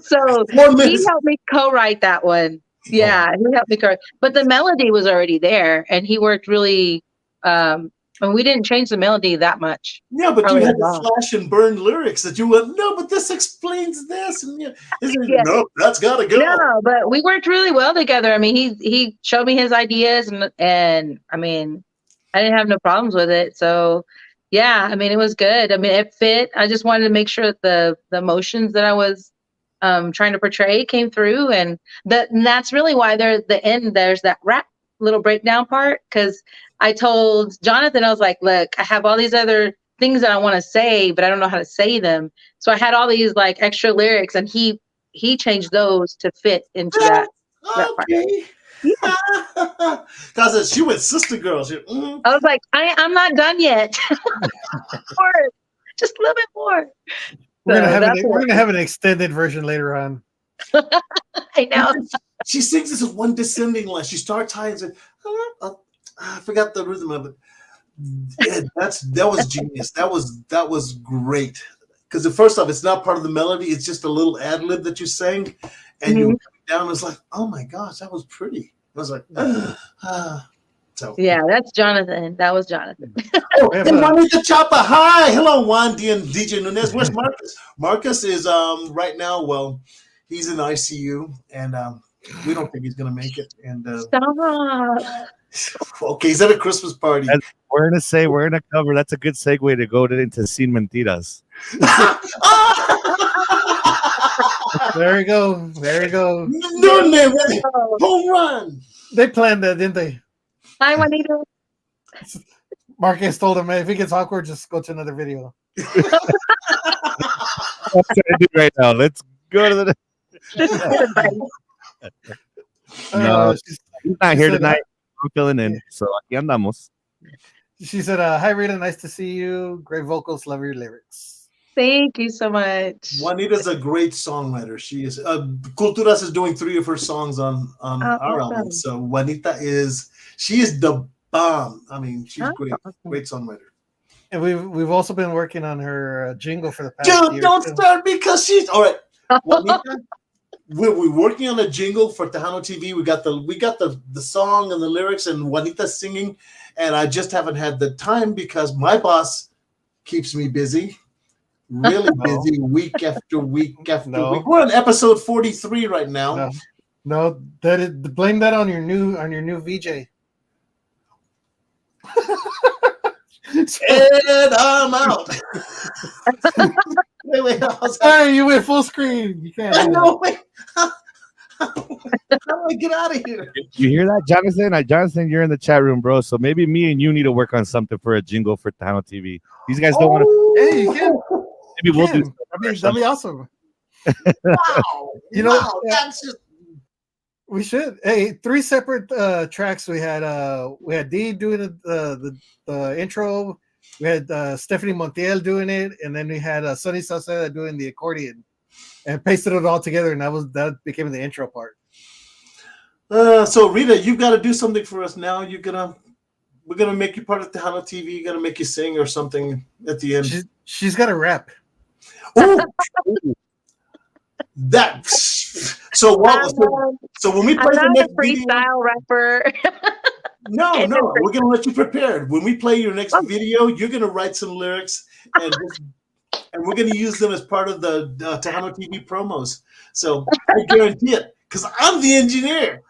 So he helped me co-write that one. Yeah, he helped me co-write. But the melody was already there, and he worked really, and we didn't change the melody that much. Yeah, but you had the slash and burn lyrics that you went, no, but this explains this. And no, that's got to go. No, but we worked really well together. I mean, he showed me his ideas, and I mean, I didn't have no problems with it. So yeah, I mean, it was good. I mean, it fit. I just wanted to make sure that the emotions that I was trying to portray came through. And that's really why there's that rap little breakdown part. Cause I told Jonathan, I was like, look, I have all these other things that I want to say, but I don't know how to say them. So I had all these like extra lyrics, and he changed those to fit into that part. Because she went sister girl. I was like, I'm not done yet. Just a little bit more. We're gonna have an extended version later on. I know. She sings this with one descending line. She starts high and says, I forgot the rhythm of it. Yeah, that was genius. That was great. Because first off, it's not part of the melody. It's just a little ad lib that you sang, and you down. It's like, oh my gosh, that was pretty. I was like, so yeah, that's Jonathan. That was Jonathan. And Juanita Chapa. Hi, hello, Juan D and DJ Nunez. Where's Marcus? Marcus is right now. Well, he's in ICU, and we don't think he's gonna make it. And stop. Okay, he's at a Christmas party. We're gonna cover. That's a good segue to go into Sin Mentiras. There you go. No, home run. They planned that, didn't they? Hi, Juanita. Marcus told him, if it gets awkward, just go to another video. That's what I do right now. Let's go to the. No, he's not here tonight. I'm filling in, so aquí andamos. She said, "Hi, Rita. Nice to see you. Great vocals. Love your lyrics." Thank you so much. Juanita's a great songwriter. She is. Culturas is doing 3 of her songs on our album. So Juanita is the bomb. I mean, she's great songwriter. And we've also been working on her jingle for the past year. Don't start because she's all right. Juanita, we're working on a jingle for Tejano TV. We got the song and the lyrics and Juanita singing, and I just haven't had the time because my boss keeps me busy. Really busy week after week after week. We're on episode 43 right now. No, blame that on your new VJ. And I'm out. wait, Sorry, you went full screen. You can't. I know. Wait. How do I get out of here? You hear that, Jonathan? Jonathan, you're in the chat room, bro. So maybe me and you need to work on something for a jingle for Tano TV. These guys don't want to. Hey, you can. Maybe we'll do. That'd be awesome. Wow. You know, wow, that's just. We should. Hey, 3 separate tracks. We had Dee doing the intro. We had Stephanie Montiel doing it, and then we had Sonny Sauceda doing the accordion, and pasted it all together, and that became the intro part. So Rita, you've got to do something for us now. We're gonna make you part of Tejano TV. You're gonna make you sing or something at the end. She's got to rap. Oh, that. So what? So when we play the next freestyle rapper. No, we're gonna let you prepared. When we play your next video, you're gonna write some lyrics and we're gonna use them as part of the Tejano TV promos. So I guarantee it, because I'm the engineer.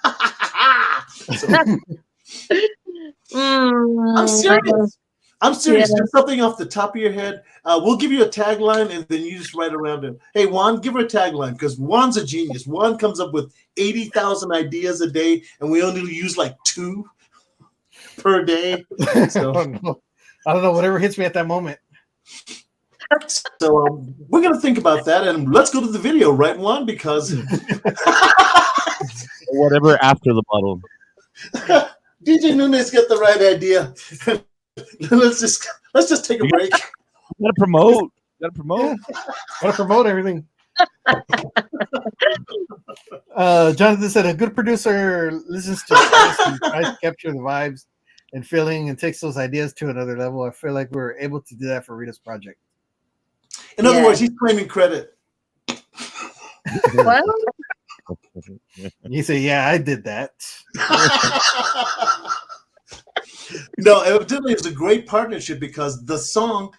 I'm serious. Yeah. Just something off the top of your head. We'll give you a tagline, and then you just write around it. Hey, Juan, give her a tagline, because Juan's a genius. Juan comes up with 80,000 ideas a day, and we only use like 2 per day. So I don't know. Whatever hits me at that moment. So we're gonna think about that, and let's go to the video, right, Juan? Because whatever after the bottle. DJ Nunes got the right idea. let's just take a break. You gotta promote. Gotta promote everything. Jonathan said a good producer listens to and tries to capture the vibes and feeling and takes those ideas to another level. I feel like we're able to do that for Rita's project. In other words, he's claiming credit. What? You say, yeah, I did that. No, evidently it's a great partnership, because the song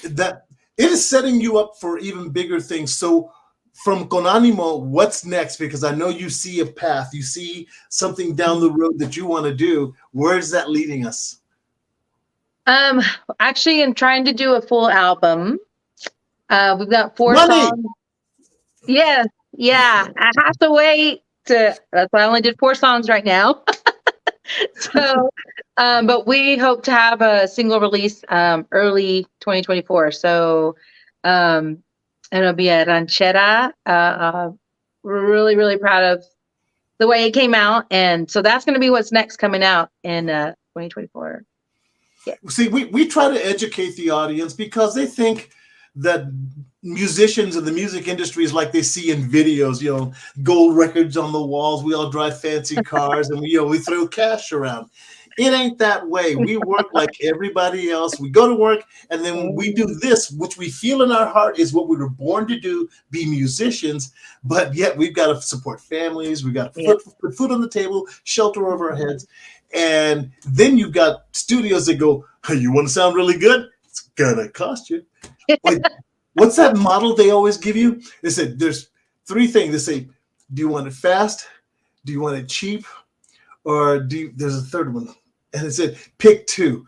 that it is setting you up for even bigger things. So from Con Animo, what's next? Because I know you see a path, you see something down the road that you want to do. Where is that leading us? Actually, I'm trying to do a full album. We've got 4 Money. songs. Yeah. I have to wait that's why I only did 4 songs right now. So, but we hope to have a single release early 2024. So, it'll be a ranchera. We're really, really proud of the way it came out, and so that's going to be what's next coming out in 2024. Yeah. See, we try to educate the audience, because they think that musicians in the music industry is like they see in videos, gold records on the walls. We all drive fancy cars, and we throw cash around. It ain't that way. We work like everybody else. We go to work, and then we do this, which we feel in our heart is what we were born to do, be musicians. But yet we've got to support families. We've got to put food on the table, shelter over our heads. And then you've got studios that go, hey, you want to sound really good? It's gonna cost you. Wait, what's that model they always give you? They said there's 3 things. They say, do you want it fast? Do you want it cheap? Or there's a third one. And it said, pick 2.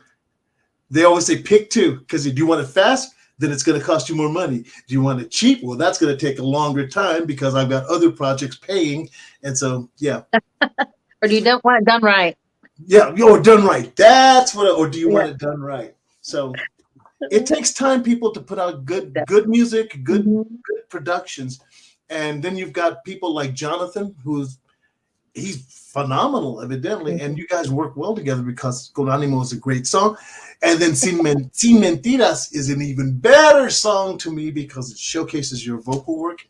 They always say pick 2, because if you want it fast, then it's going to cost you more money. Do you want it cheap? Well, that's going to take a longer time, because I've got other projects paying. And so, yeah. Or do you don't want it done right? Yeah, or done right. That's what. Or do you want it done right? So it takes time, people, to put out good music, good productions. And then you've got people like Jonathan, he's phenomenal, evidently, and you guys work well together, because Con Animo is a great song. And then Sin Mentiras is an even better song to me, because it showcases your vocal work.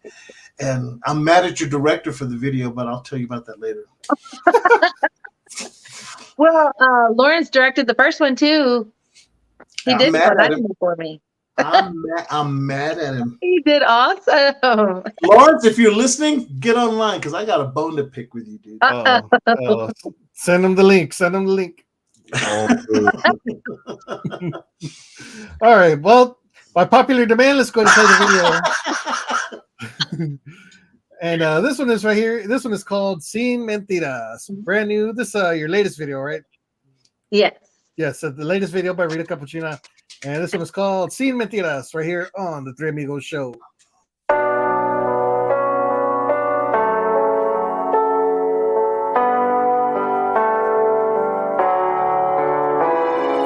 And I'm mad at your director for the video, but I'll tell you about that later. Well, Lawrence directed the first one too. He did that for me. I'm mad at him. He did awesome. Lawrence, if you're listening, get online, because I got a bone to pick with you, dude. Send him the link. All right. Well, by popular demand, let's go and play the video. And this one is right here. This one is called Sin Mentiras. Brand new. This your latest video, right? Yes. Yes, the latest video by Rita Capuchina. And this one is called Sin Mentiras right here on the Three Amigos Show.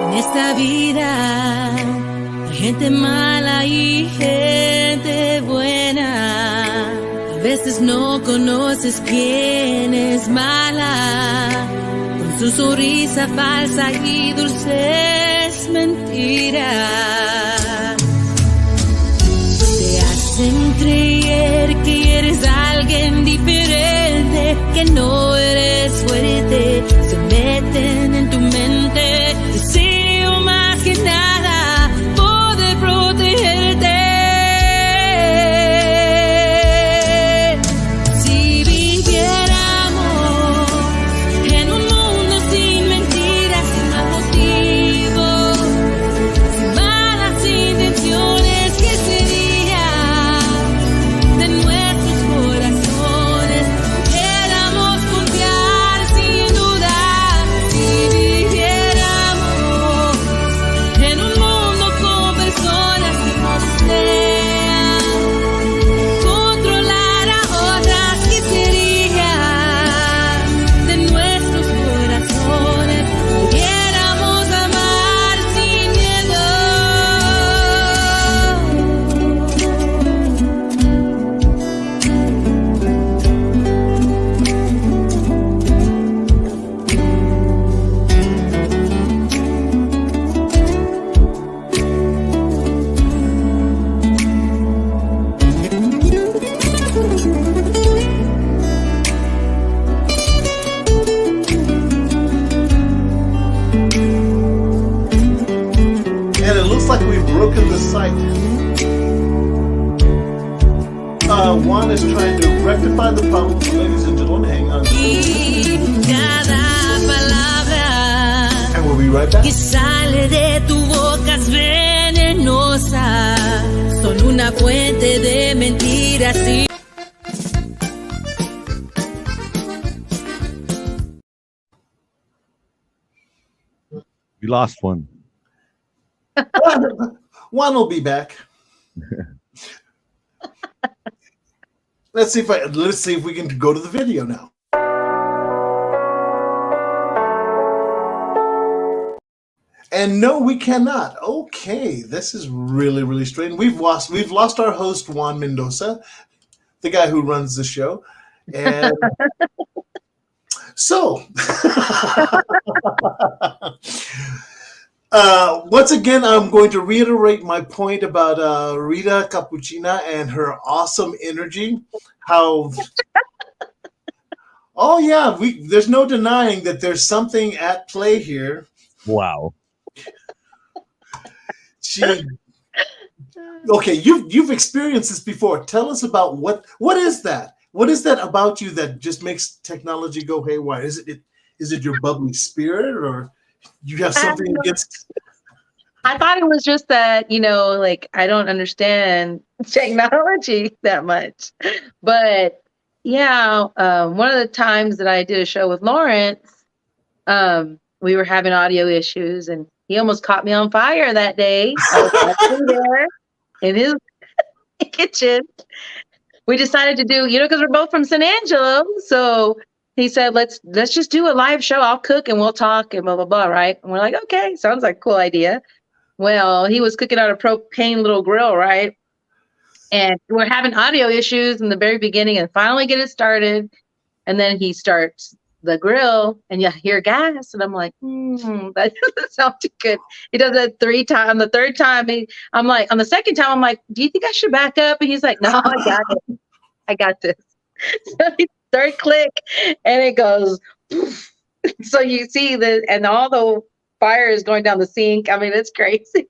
En esta vida hay gente mala y gente buena. A veces no conoces quién es mala. Con su sonrisa falsa y dulces mentiras. Te hacen creer que eres alguien diferente, que no eres fuerte. Se meten en tu mente. Deseo más que nada poder protegerte. Si viviéramos en un mundo sin mentiras, sin mal motivo, sin malas intenciones, ¿qué sería de nuestros corazones? Pudiéramos confiar sin dudar. Si viviéramos en un mundo con personas que no desean controlar a otras, ¿qué sería de nuestros corazones? Pudiéramos amar sin miedo. And it looks like we've broken the site. Juan is trying to rectify the problem. Ladies and gentlemen, hang on. Y cada palabra And we'll be right back. que sale de tu boca es venenosa. Son una fuente de mentiras y We lost one. Juan will be back. Let's see if we can go to the video now. And no, we cannot. Okay, this is really, really strange. We've lost our host Juan Mendoza, the guy who runs the show, and so once again, I'm going to reiterate my point about Rita Capuchina and her awesome energy. How oh yeah, there's no denying that there's something at play here. Wow. Okay, you've experienced this before. Tell us about what is that? What is that about you that just makes technology go haywire? Is it your bubbly spirit, or you have something against? I thought it was just that, like I don't understand technology that much. But yeah, one of the times that I did a show with Lawrence, we were having audio issues and he almost caught me on fire that day. I was actually there in his kitchen. We decided to do, because we're both from San Angelo. So he said, let's just do a live show. I'll cook and we'll talk and blah, blah, blah, right? And we're like, okay, sounds like a cool idea. Well, he was cooking on a propane little grill, right? And we're having audio issues in the very beginning and finally get it started. And then he starts the grill and you hear gas. And I'm like, that doesn't sound too good. He does it 3 times. The third time, I'm like, on the second time, I'm like, do you think I should back up? And he's like, no, I got it. I got this. So he third click and it goes, poof. So you see and all the fire is going down the sink. I mean, it's crazy.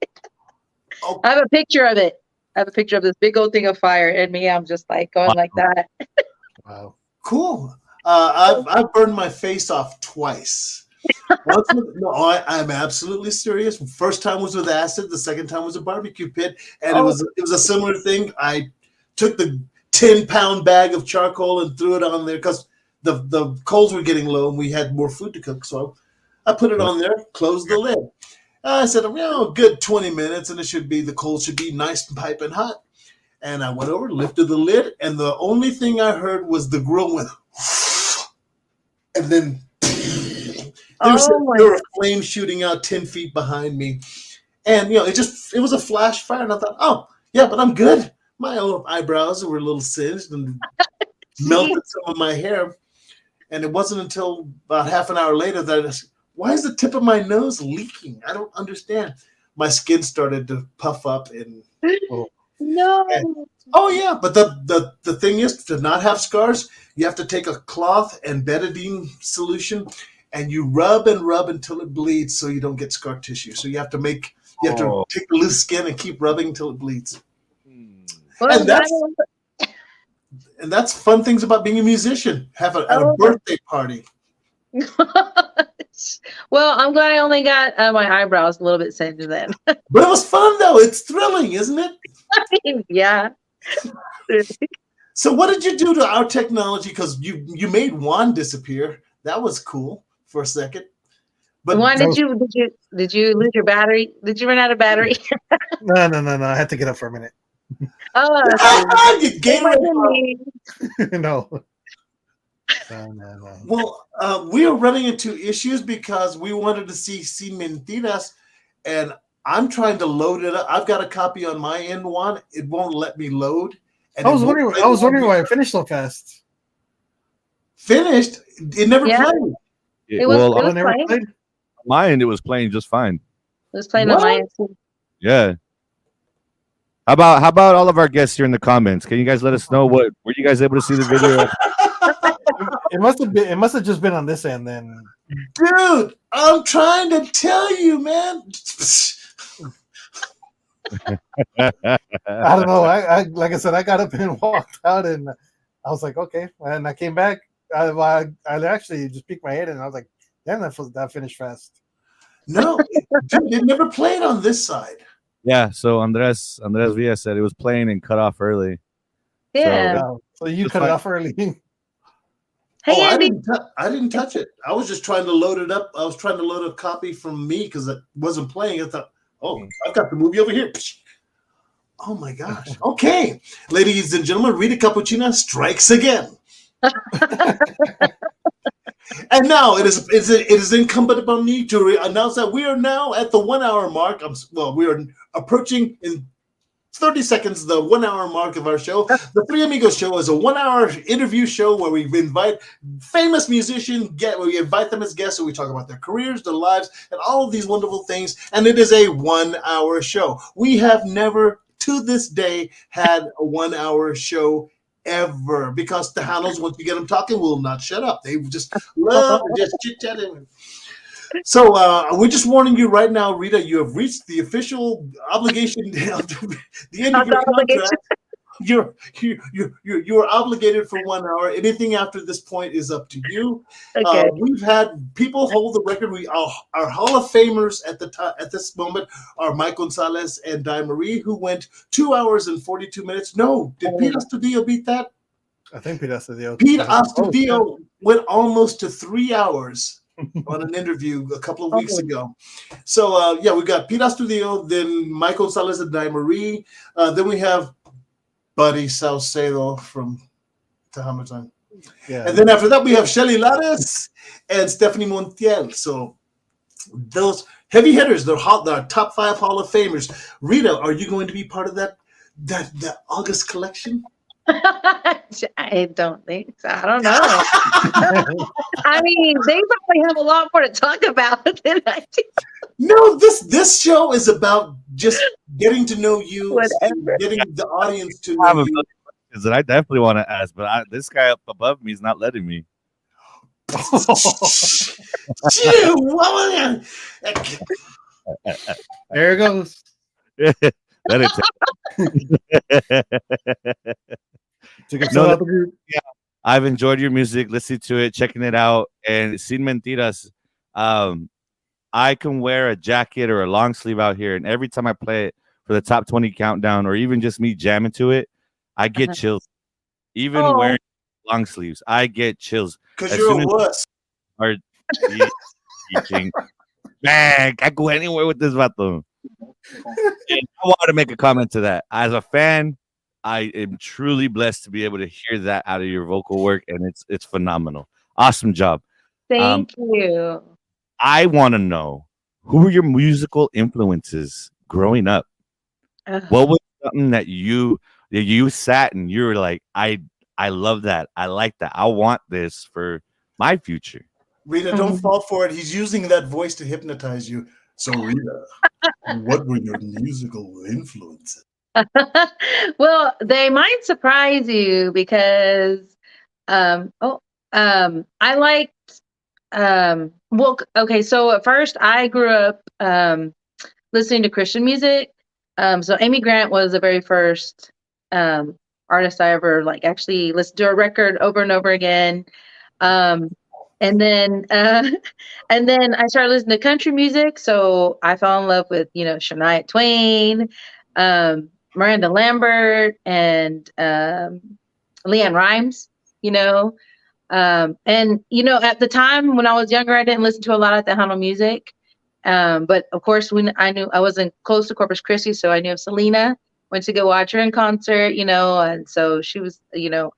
Oh. I have a picture of it. I have a picture of this big old thing of fire and me. I'm just like going like that. Wow. Cool. I've burned my face off twice. I'm absolutely serious. First time was with acid. The second time was a barbecue pit, and it was a similar thing. I took the 10-pound bag of charcoal and threw it on there because the coals were getting low and we had more food to cook. So I put it on there, closed the lid. I said, good 20 minutes, and the coals should be nice and piping hot. And I went over, lifted the lid, and the only thing I heard was the grill went, and then there were flames shooting out 10 feet behind me. And, it was a flash fire. And I thought, oh, yeah, but I'm good. My own eyebrows were a little singed and melted some of my hair. And it wasn't until about half an hour later that I said, why is the tip of my nose leaking? I don't understand. My skin started to puff up and No. oh yeah, but the thing is, to not have scars, you have to take a cloth and betadine solution, and you rub and rub until it bleeds, so you don't get scar tissue. So you have to take the loose skin and keep rubbing until it bleeds. Well, And that's fun things about being a musician. Have a birthday party. well, I'm glad I only got my eyebrows a little bit singed then. But it was fun though. It's thrilling, isn't it? Yeah. So what did you do to our technology? Because you made Juan disappear. That was cool for a second. But Juan, did you lose your battery? Did you run out of battery? No. I had to get up for a minute. Oh, you Gatorade. No. Well, we are running into issues because we wanted to see Sin Mentiras, and I'm trying to load it up. I've got a copy on my end, Juan. It won't let me load. I was wondering why it finished so fast. Finished? It never played. It was never playing. played. My end, it was playing just fine. It was playing on my end too. Yeah. How about all of our guests here in the comments? Can you guys let us know were you guys able to see the video? It must have just been on this end then. Dude, I'm trying to tell you, man. I don't know. I like I said, I got up and walked out, and I was like, okay. And I came back. I actually just peeked my head, and I was like, damn, that finished fast. No, dude, it never played on this side. Yeah, so Andres Villa said it was playing and cut off early. Yeah. So you cut it off early. Hey, Andy. I didn't touch it. I was just trying to load it up. I was trying to load a copy from me because it wasn't playing. I thought, I've got the movie over here. Oh my gosh. Okay. Ladies and gentlemen, Rita Capuchina strikes again. And now it is incumbent upon me to announce that we are now at the 1 hour mark. We are approaching in 30 seconds the 1 hour mark of our show. The Three Amigos show is a 1 hour interview show where we invite famous musicians, we invite them as guests, and we talk about their careers, their lives, and all of these wonderful things. And it is a 1 hour show. We have never to this day had a 1 hour show ever, because the handles, once you get them talking, will not shut up. They just love just chit-chatting. So we're just warning you right now, Rita, you have reached the official obligation, the end of your contract. You're obligated for 1 hour. Anything after this point is up to you. Okay. We've had people hold the record. Our Hall of Famers at this moment are Mike Gonzalez and Di Marie, who went 2 hours and 42 minutes. No, did Pete Astudillo beat that? I think Pete Astudillo. Pete Astudillo went almost to 3 hours on an interview a couple of weeks ago. So we got Pete Astudillo, then Mike Gonzalez and Di Marie. Then we have Buddy Saucedo from Tahamaton. Yeah. And then after that, we have Shelly Lares and Stephanie Montiel. So those heavy hitters, they're top 5 Hall of Famers. Rita, are you going to be part of that August collection? I don't think so. I don't know. I mean, they probably have a lot more to talk about than I do. No, this show is about just getting to know you, and getting the audience to know you. That I definitely want to ask, but this guy up above me is not letting me. There it goes. Let it yeah, I've enjoyed your music, listening to it, checking it out, and Sin Mentiras. I can wear a jacket or a long sleeve out here, and every time I play it for the top 20 countdown, or even just me jamming to it, I get chills. even Oh. wearing long sleeves. I get chills. Because As you're soon a as wuss. are teaching, man, I go anywhere with this vato. And I wanted to make a comment to that. As a fan, I am truly blessed to be able to hear that out of your vocal work, and it's phenomenal. Awesome job. Thank you. I want to know, who were your musical influences growing up? Ugh. What was something that you sat and you were like, I love that. I like that. I want this for my future. Rita, don't fall for it. He's using that voice to hypnotize you. So, Rita, what were your musical influences? Well, they might surprise you because I liked okay, so at first I grew up listening to Christian music. So Amy Grant was the very first artist I ever like actually listened to a record over and over again. And then and then I started listening to country music. So I fell in love with, Shania Twain, Miranda Lambert, and Leanne Rimes, and at the time when I was younger, I didn't listen to a lot of Tejano music. But of course, when I knew I wasn't close to Corpus Christi, so I knew of Selena. Went to go watch her in concert, and so she was,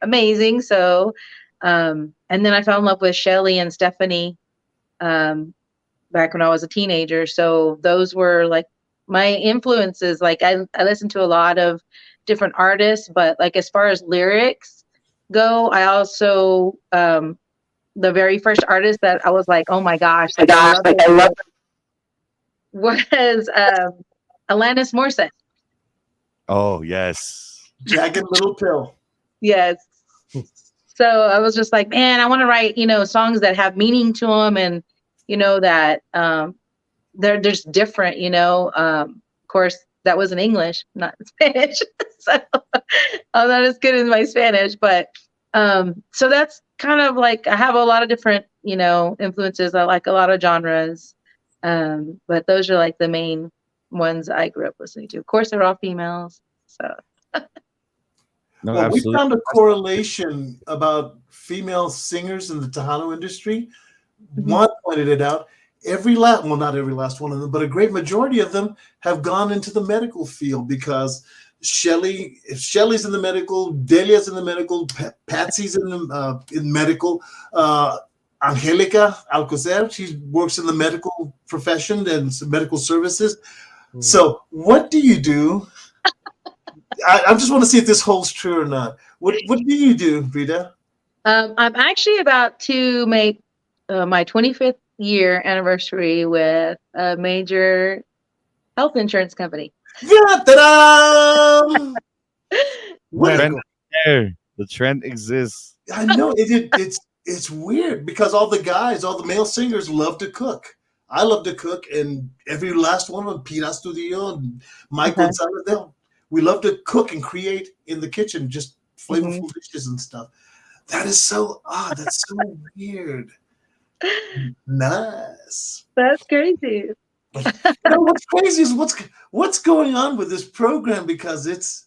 amazing. So, and then I fell in love with Shelly and Stephanie, back when I was a teenager. So those were like my influences. Like I listened to a lot of different artists, but like as far as lyrics go, I also the very first artist that I was like, oh my gosh, like I love was Alanis Morissette. Oh, yes. Jagged Little Pill. Yes. So I was just like, man, I want to write, songs that have meaning to them, and that they're just different. Of course, that was in English, not in Spanish. So I'm not as good as my Spanish, but so that's kind of like I have a lot of different, influences. I like a lot of genres, but those are like the main ones I grew up listening to. Of course, they're all females. So. No, Well, we absolutely. found a correlation about female singers in the Tejano industry. One pointed it out. Not every last one of them, but a great majority of them have gone into the medical field because if Shelley's in the medical, Delia's in the medical, Patsy's in medical, Angelica Alcocer, she works in the medical profession and medical services. So what do you do? I just want to see if this holds true or not. What do you do, Rita? I'm actually about to make my 25th year anniversary with a major health insurance company. Yeah, ta-da! The trend exists. I know it's weird because all the male singers love to cook. I love to cook, and every last one of them, Pira Studio and Mike Gonzalez, we love to cook and create in the kitchen, just flavorful dishes and stuff. That is so odd. That's so weird. Nice. That's crazy. What's crazy is what's going on with this program, because there's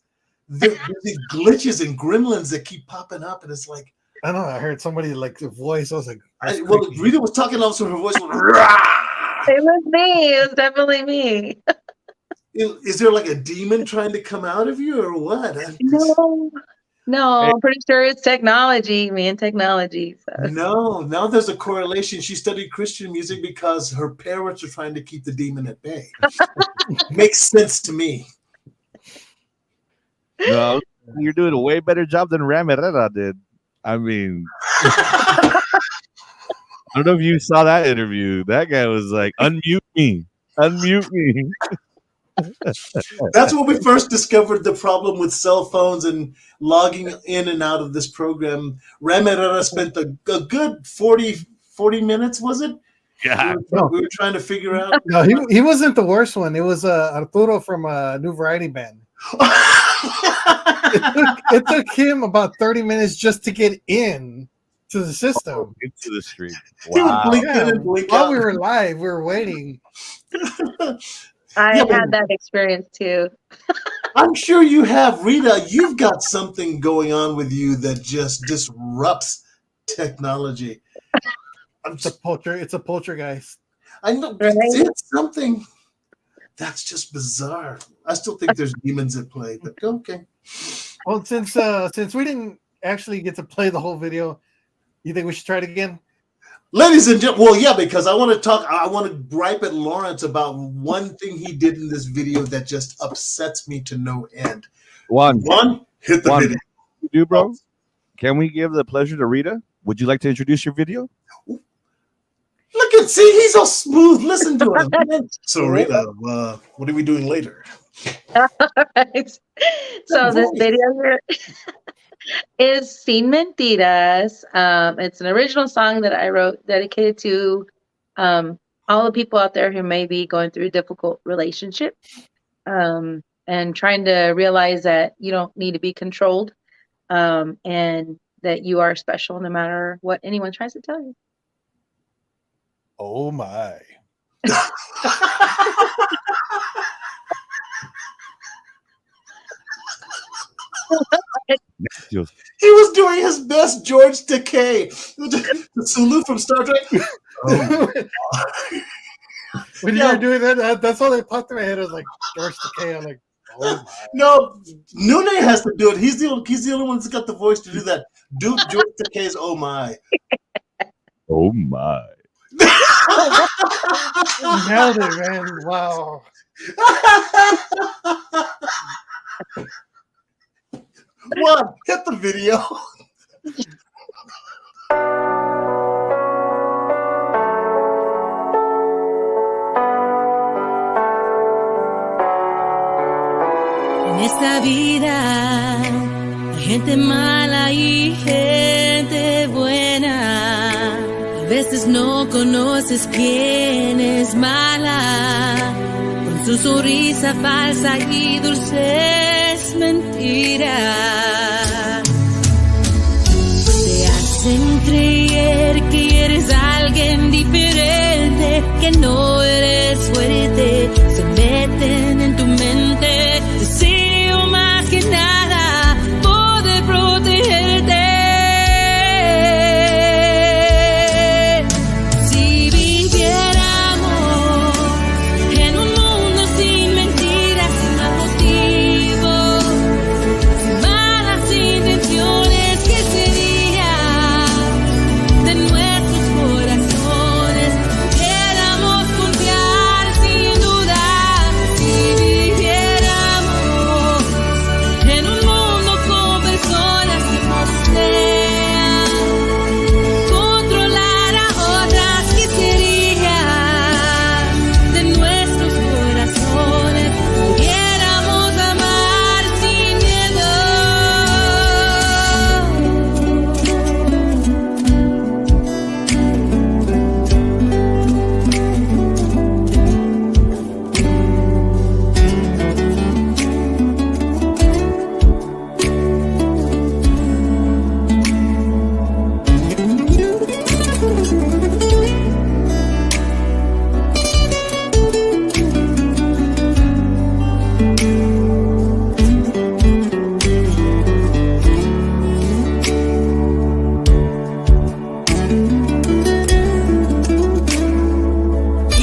these glitches and gremlins that keep popping up, and it's like, I know. I heard somebody like the voice. I was like, Rita was talking, also her voice was. It was me. It was definitely me. Is there like a demon trying to come out of you or what? No, I'm pretty sure it's technology, man. Technology. So. No, now there's a correlation. She studied Christian music because her parents are trying to keep the demon at bay. Makes sense to me. No, you're doing a way better job than Ram Herrera did. I mean, I don't know if you saw that interview. That guy was like, unmute me. Unmute me. That's when we first discovered the problem with cell phones and logging in and out of this program. Ram Herrera spent a good 40 minutes, was it? Yeah. We were trying to figure out. No, he wasn't the worst one. It was Arturo from New Variety Band. It took him about 30 minutes just to get in to the system. Into the stream. Wow. While we were live, we were waiting. I had that experience too. I'm sure you have, Rita. You've got something going on with you that just disrupts technology. It's a poltergeist. I know Right? it's something that's just bizarre. I still think there's demons at play, but okay. Well, since we didn't actually get to play the whole video, you think we should try it again? Ladies and gentlemen, well, yeah, because I want to gripe at Lawrence about one thing he did in this video that just upsets me to no end. One, hit the video. You do, bro? Can we give the pleasure to Rita? Would you like to introduce your video? Look at, see, he's so smooth. Listen to him. So, Rita, what are we doing later? All right. So this video is Sin Mentiras. It's an original song that I wrote dedicated to all the people out there who may be going through a difficult relationship and trying to realize that you don't need to be controlled and that you are special no matter what anyone tries to tell you. Oh my. He was doing his best George Takei. The salute from Star Trek. Oh. When you were doing that, that's all that popped in my head. I was like, George Takei. I'm like, oh my. No, Nune has to do it. He's the only one that's got the voice to do that. Do George Takei's "Oh my." Oh my. Nailed it, man. Wow. One, hit the video. En esta vida hay gente mala y gente buena. A veces no conoces quién es mala, con su sonrisa falsa y dulces mentiras. Te hacen creer que eres alguien diferente, que no eres fuerte, se meten en tu mente. Deseo más que nada poder protegerte. Si viviéramos en un mundo sin mentiras, sin mal motivo, sin malas intenciones, ¿qué sería de nuestros corazones? Pudiéramos confiar sin duda. Si viviéramos en un mundo con personas que no desean controlar a otras, ¿qué sería de nuestros corazones? Pudiéramos amar sin miedo.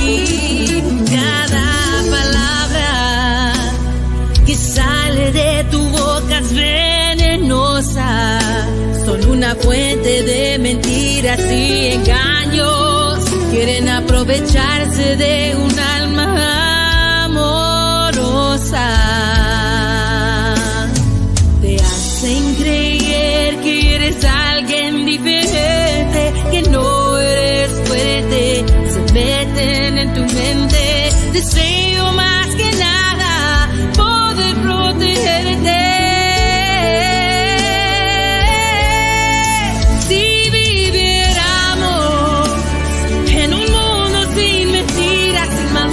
Y cada palabra que sale de tu boca es venenosa. Son una fuente de mentiras y engaños. Quieren aprovecharse de un alma amorosa. Te hacen creer que eres alguien diferente, que no eres fuerte, se meten en tu mente. Deseo más que nada poder protegerte. Si viviéramos en un mundo sin mentiras, sin mal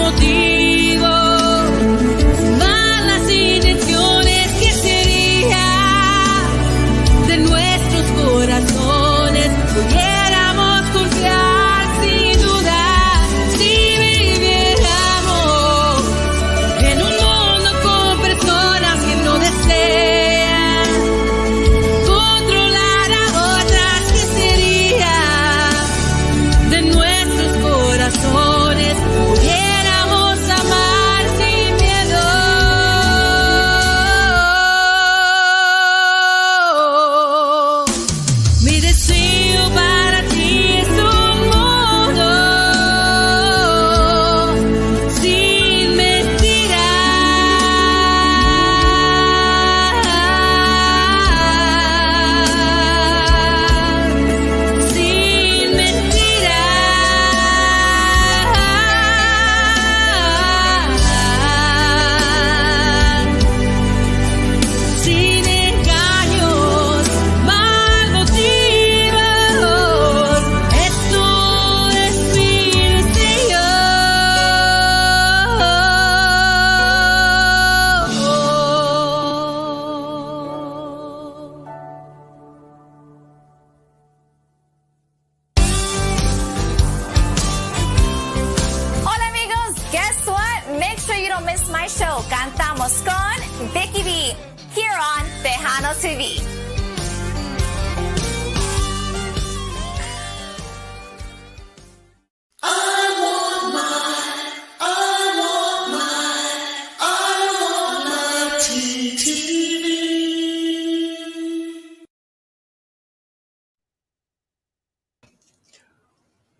Tejano TV.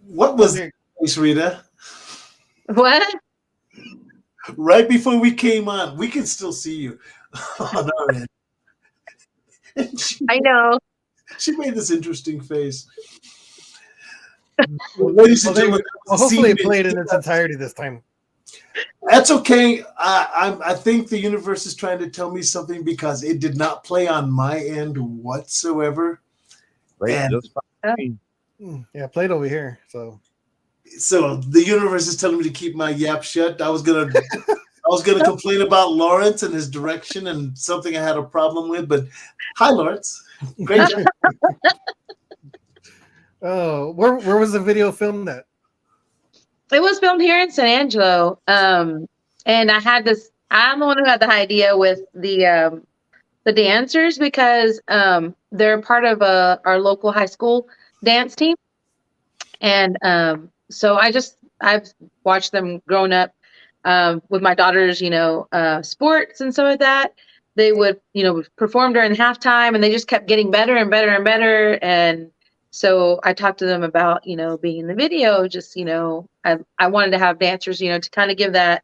What was that voice, Rita? What? Right before we came on, we can still see you on our end. And I know. she made this interesting face. Ladies and gentlemen, hopefully it played in its entirety this time. That's okay. I think the universe is trying to tell me something because it did not play on my end whatsoever. Right, yeah, played over here. So the universe is telling me to keep my yap shut. I was gonna complain about Lawrence and his direction and something I had a problem with. But hi, Lawrence. Great job. Oh, where was the video filmed at? It was filmed here in San Angelo. And I had this, I'm the one who had the idea with the dancers because they're part of our local high school dance team. And so I've watched them growing up with my daughters, sports and stuff like that. They would, perform during halftime and they just kept getting better and better and better. And so I talked to them about, being in the video, just, I wanted to have dancers, to kind of give that,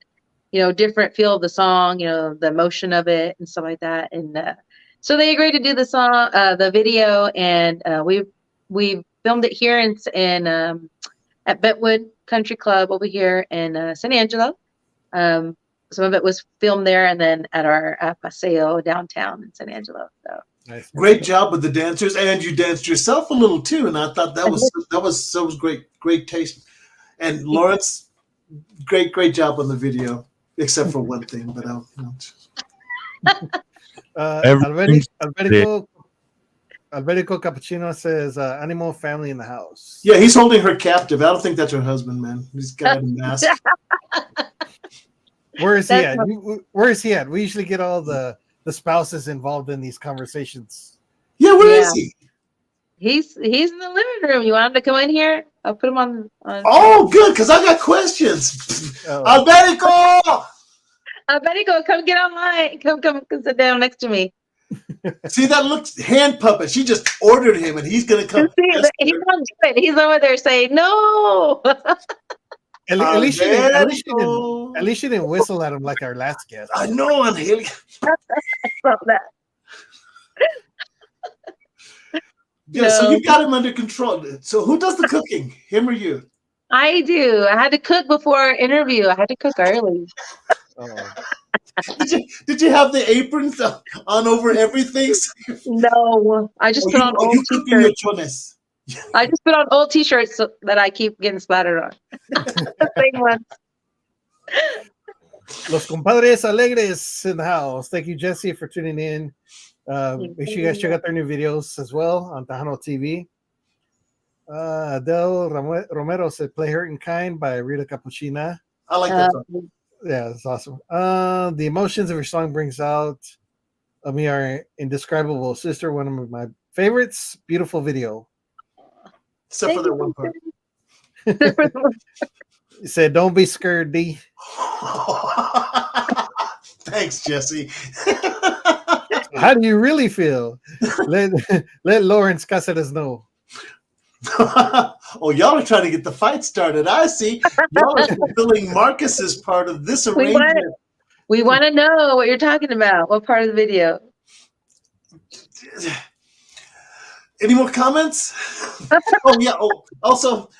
different feel of the song, the emotion of it and stuff like that. And so they agreed to do the song, the video, and we filmed it here in at Bentwood Country Club over here in San Angelo. Some of it was filmed there, and then at our Paseo downtown in San Angelo. So. Nice. Great job with the dancers, and you danced yourself a little too. And I thought that was great taste. And Lawrence, great job on the video, except for one thing. But Alberico Capuchino says, "Animal family in the house." Yeah, he's holding her captive. I don't think that's her husband, man. He's got a mask. Where is he at? Where is he at? We usually get all the spouses involved in these conversations. Yeah, where is he? He's in the living room. You want him to come in here? I'll put him on. Oh, good, because I got questions. Alberico! Alberico, come get online. Come sit down next to me. See, that looks hand puppet. She just ordered him, and he's gonna come. He's not doing it. He's over there saying no. At least she didn't whistle at him like our last guest. I know, Angelica. that. Yeah, so you got him under control. So who does the cooking, him or you? I do. I had to cook before interview. I had to cook early. Oh. Did you have the aprons on over everything? No, I just put on old t-shirts. I just put on old t-shirts that I keep getting splattered on. The same ones. Los compadres alegres in the house. Thank you, Jesse, for tuning in. Make sure you guys check out their new videos as well on Tejano TV. Adele Romero said, "Play Hurt and Kind" by Rita Capuchina. I like that song. Yeah, it's awesome. The emotions of your song brings out of me are indescribable. Sister, one of my favorites. Beautiful video. Except for that one part. He said, "Don't be scared, D." Thanks, Jesse. How do you really feel? Let Lawrence Cáceres know. Oh, y'all are trying to get the fight started. I see. Y'all are fulfilling Marcus's part of this arrangement. We want to know what you're talking about. What part of the video? Any more comments? Oh, yeah. Oh, also,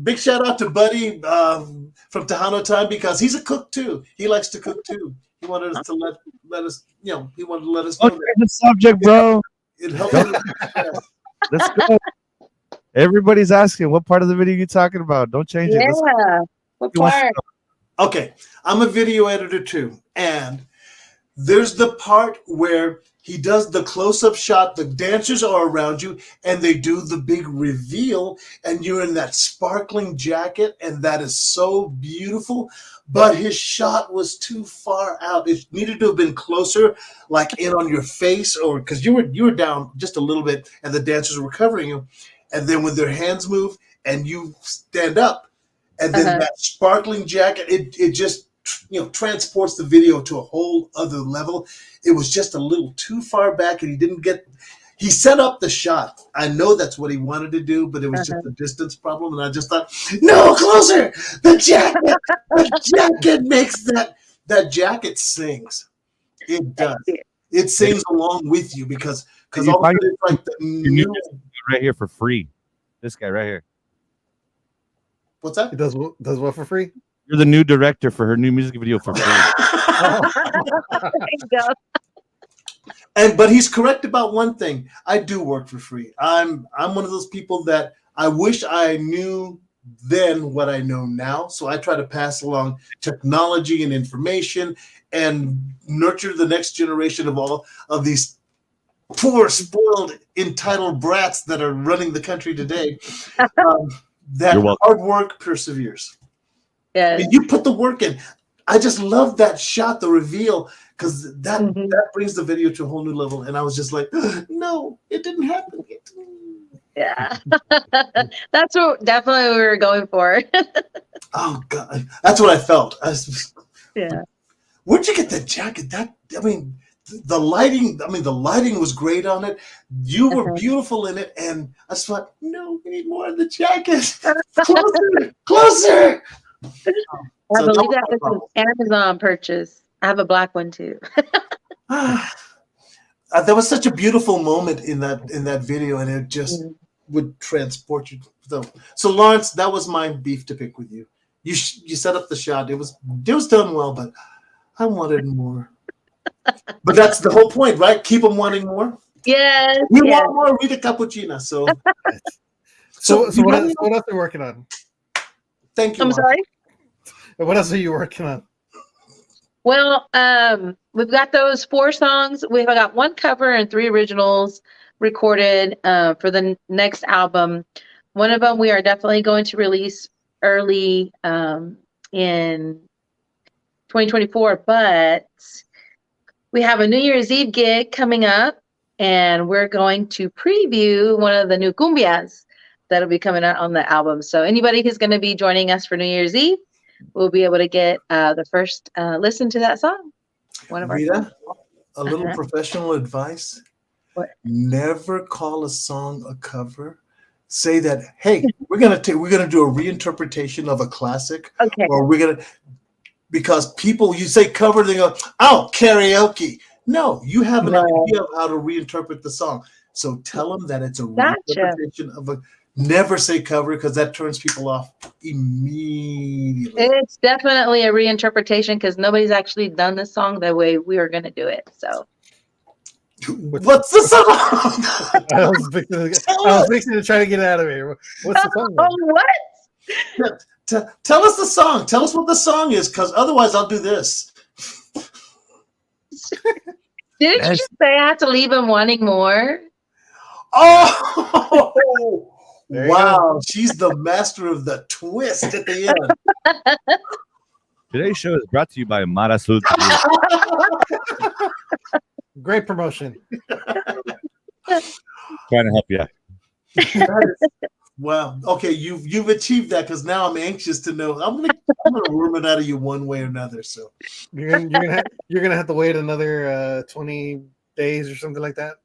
big shout out to Buddy from Tejano Time because he's a cook too. He likes to cook too. He wanted us to let us, he wanted to let us know. Okay, the subject, bro. It helped. Let's go. Everybody's asking, what part of the video are you talking about? Don't change it. Yeah. What part? Okay, I'm a video editor too, and There's the part where he does the close-up shot, the dancers are around you, and they do the big reveal, and you're in that sparkling jacket, and that is so beautiful. But his shot was too far out. It needed to have been closer, like in on your face, or because you were down just a little bit, and the dancers were covering you. And then when their hands move and you stand up, and then that sparkling jacket, it just transports the video to a whole other level. It was just a little too far back, and he set up the shot. I know that's what he wanted to do, but it was just a distance problem. And I just thought, no, closer. The jacket makes that jacket sings. It does. It sings along with you because all of it is like the new right here for free. This guy right here. What's that? He does what for free? You're the new director for her new music video for free. There you go. But he's correct about one thing. I do work for free. I'm one of those people that I wish I knew then what I know now. So I try to pass along technology and information and nurture the next generation of all of these poor, spoiled, entitled brats that are running the country today. That hard work perseveres. Yeah, And you put the work in. I just love that shot, the reveal, because that brings the video to a whole new level. And I was just like, no, it didn't happen. Yeah. That's what definitely we were going for. Oh God, that's what I felt. Yeah. Where'd you get that jacket? The lighting. The lighting was great on it. You were beautiful in it, and I just thought, no, we need more of the jacket. Closer. I believe that was an Amazon purchase. I have a black one too. There was such a beautiful moment in that video, and it just would transport you. So Lawrence, that was my beef to pick with you. You set up the shot. It was done well, but I wanted more. But that's the whole point, right? Keep them wanting more. Yes. We want more Rita Capuchina. So what else are you working on? Thank you. I'm sorry. What else are you working on? Well, we've got those 4 songs. We've got 1 cover and 3 originals recorded for the next album. One of them we are definitely going to release early in 2024, but we have a New Year's Eve gig coming up, and we're going to preview one of the new cumbias that'll be coming out on the album. So anybody who's going to be joining us for New Year's Eve, we'll be able to get the first listen to that song. One of Rita, our a little professional advice. What? Never call a song a cover. Say that, hey, we're gonna do a reinterpretation of a classic, Okay. or because people, you say cover, they go, oh, karaoke. No, you have an idea of how to reinterpret the song. So tell them that it's a reinterpretation of a. Never say cover, because that turns people off immediately. It's definitely a reinterpretation because nobody's actually done this song the way we were going to do it. So, what's the song? I was fixing to try to get out of here. What's the song? Oh, what? Tell us the song. Tell us what the song is, because otherwise I'll do this. Didn't you say I have to leave him wanting more? Oh! Wow, she's the master of the twist at the end. Today's show is brought to you by Mara Azul. Great promotion. Trying to help you out. Wow. Okay, you've achieved that, because now I'm anxious to know. I'm gonna worm it out of you one way or another. So you're gonna have to wait another 20 days or something like that.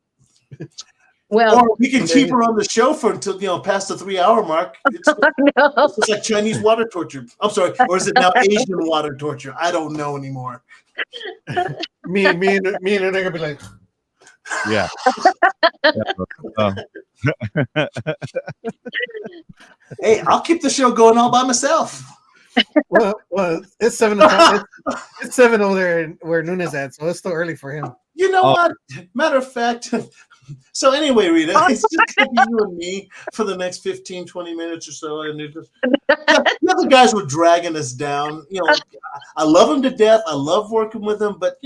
Well, or we can keep her on the show for until past the 3-hour mark. It's like Chinese water torture. I'm sorry, or is it now Asian water torture? I don't know anymore. me and her gonna be like, yeah. Hey, I'll keep the show going all by myself. Well, it's 7 o'clock. It's 7 over there where Nunes at, so it's still early for him. You know what? Matter of fact. So anyway, Rita, it's just going to be you and me for the next 15, 20 minutes or so. And the other guys were dragging us down. I love them to death. I love working with them. But,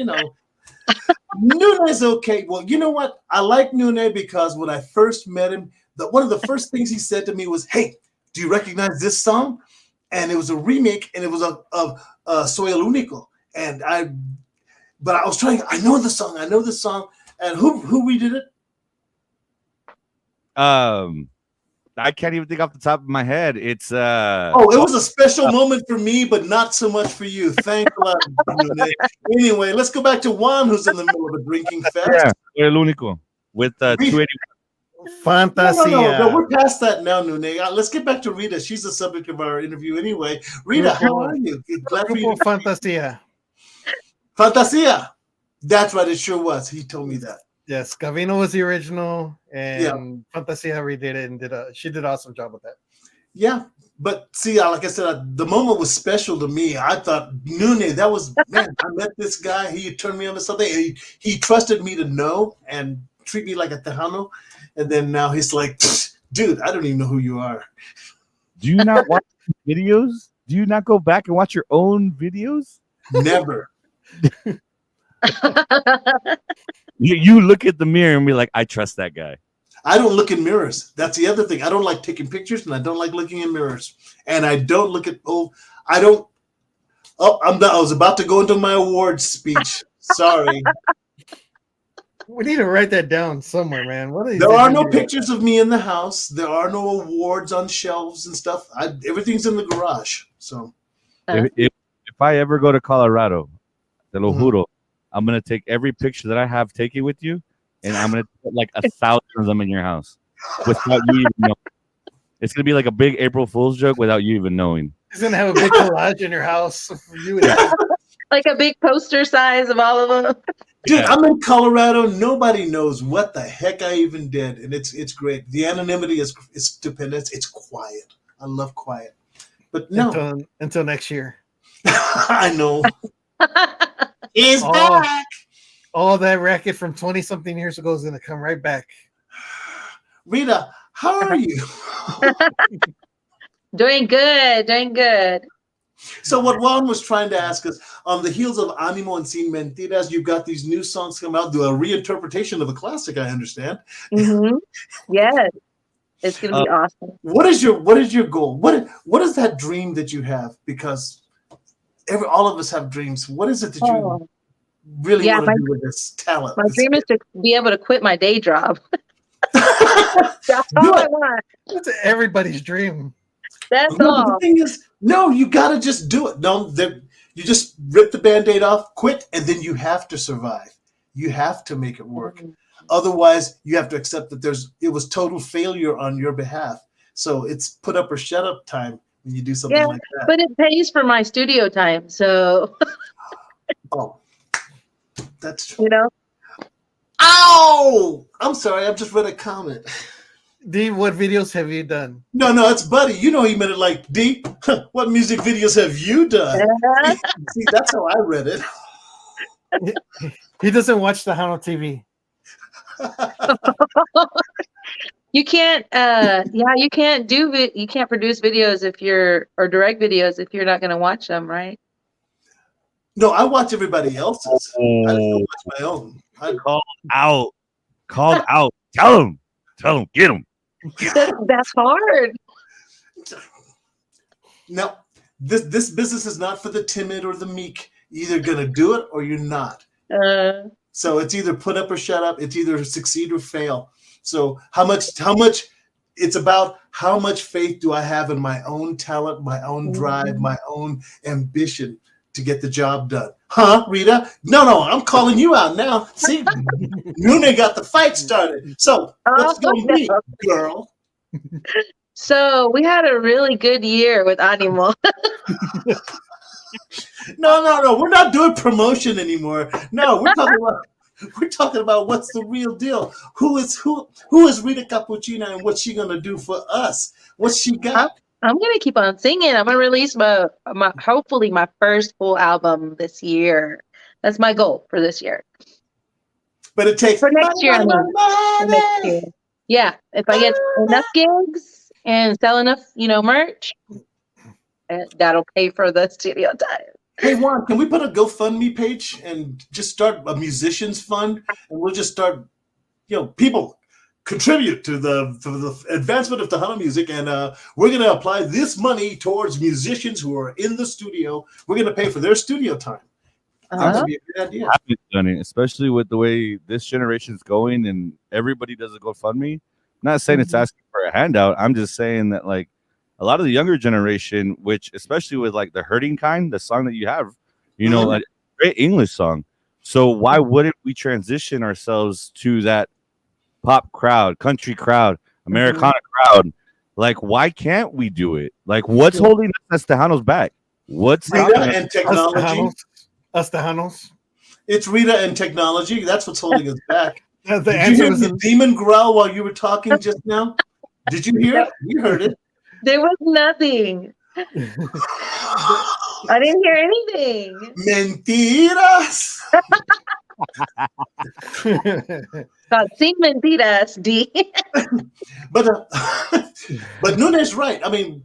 Nune's okay. Well, you know what? I like Nune because when I first met him, one of the first things he said to me was, "Hey, do you recognize this song?" And it was a remake, and it was of Soy el Único. But I was trying. I know the song. And who redid it? I can't even think off the top of my head. It's Oh, it was a special moment for me, but not so much for you. Thanks a lot. Nune. Anyway, let's go back to Juan, who's in the middle of a drinking fest. yeah, El Único with 280. Fantasia. No, we're past that now, Nune. Let's get back to Rita. She's the subject of our interview anyway. Rita, how are you? Glad for you. Fantasia. Fantasia. That's right. It sure was. He told me that. Yes, Gavino was the original, and Fantasia redid it, and she did an awesome job with that. Yeah, but see, like I said, the moment was special to me. I thought Nune, that was man. I met this guy. He turned me on to something. And he trusted me to know and treat me like a Tejano. And then now he's like, dude, I don't even know who you are. Do you not watch videos? Do you not go back and watch your own videos? Never. You look at the mirror and be like, I trust that guy. I don't look in mirrors. That's the other thing. I don't like taking pictures, and I don't like looking in mirrors. And I don't look at I was about to go into my awards speech. Sorry. We need to write that down somewhere, man. There are no pictures of me in the house. There are no awards on shelves and stuff. Everything's in the garage. So if I ever go to Colorado, te lo juro, I'm gonna take every picture that I have taken with you, and I'm gonna put like 1,000 of them in your house without you even knowing. It's gonna be like a big April Fool's joke without you even knowing. He's gonna have a big collage in your house for you. Like a big poster size of all of them. Dude, I'm in Colorado. Nobody knows what the heck I even did, and it's great. The anonymity is stupendous. It's quiet. I love quiet. But no, until next year. I know. He's back. All that racket from 20-something years ago is going to come right back. Rita, how are you? Doing good. So what Juan was trying to ask us, on the heels of Animo and Sin Mentiras, you've got these new songs come out, do a reinterpretation of a classic, I understand. Mm-hmm. Yes. It's going to be awesome. What is your goal? What is that dream that you have? Because all of us have dreams. What is it that you really want to do with this talent? My dream is to be able to quit my day job. That's all I want. That's everybody's dream. That's all. The thing is, no, you got to just do it. No, you just rip the Band-Aid off, quit, and then you have to survive. You have to make it work. Mm-hmm. Otherwise, you have to accept that it was total failure on your behalf. So it's put up or shut up time when you do something like that. But it pays for my studio time, so. Oh, that's true. You know? Ow! I'm sorry, I've just read a comment. D, what videos have you done? No, it's Buddy. You know he meant it like, D, what music videos have you done? See, that's how I read it. He doesn't watch the Hano TV. You can't you can't you can't produce videos or direct videos if you're not going to watch them, right? No, I watch everybody else's. I just don't watch my own. Called out. Tell him, get him. That's hard. Now, this business is not for the timid or the meek. You're either going to do it or you're not. So it's either put up or shut up. It's either succeed or fail. So how much it's about how much faith do I have in my own talent, my own drive, my own ambition to get the job done. Huh, Rita? No, I'm calling you out now. See, Nune got the fight started. So let's go meet, girl. So we had a really good year with Animo. No. We're not doing promotion anymore. No, we're talking about what's the real deal. Who is Rita Capuchina and what's she gonna do for us? What's she got? I'm gonna keep on singing. I'm gonna release my hopefully my first full album this year. That's my goal for this year. But it takes for next year. Next year. Yeah, if I get enough gigs and sell enough, merch, that'll pay for the studio time. Hey Juan, can we put a GoFundMe page and just start a musicians fund, and we'll just start, people contribute to the advancement of Tejano music, and we're going to apply this money towards musicians who are in the studio. We're going to pay for their studio time. That would be a good idea. I haven't done it, especially with the way this generation's going, and everybody does a GoFundMe. I'm not saying it's asking for a handout. I'm just saying that like a lot of the younger generation, which especially with like the Hurting Kind, the song that you have, like great English song. So why wouldn't we transition ourselves to that pop crowd, country crowd, Americana crowd? Like, why can't we do it? Like, what's holding us Tejanos back? What's Rita and technology? Us Tejanos. It's Rita and technology. That's what's holding us back. The Did you answer hear was the demon growl while you were talking just now? Did you hear it? You heard it. There was nothing. I didn't hear anything. Mentiras. Sin mentiras, D. But Nuna's right. I mean,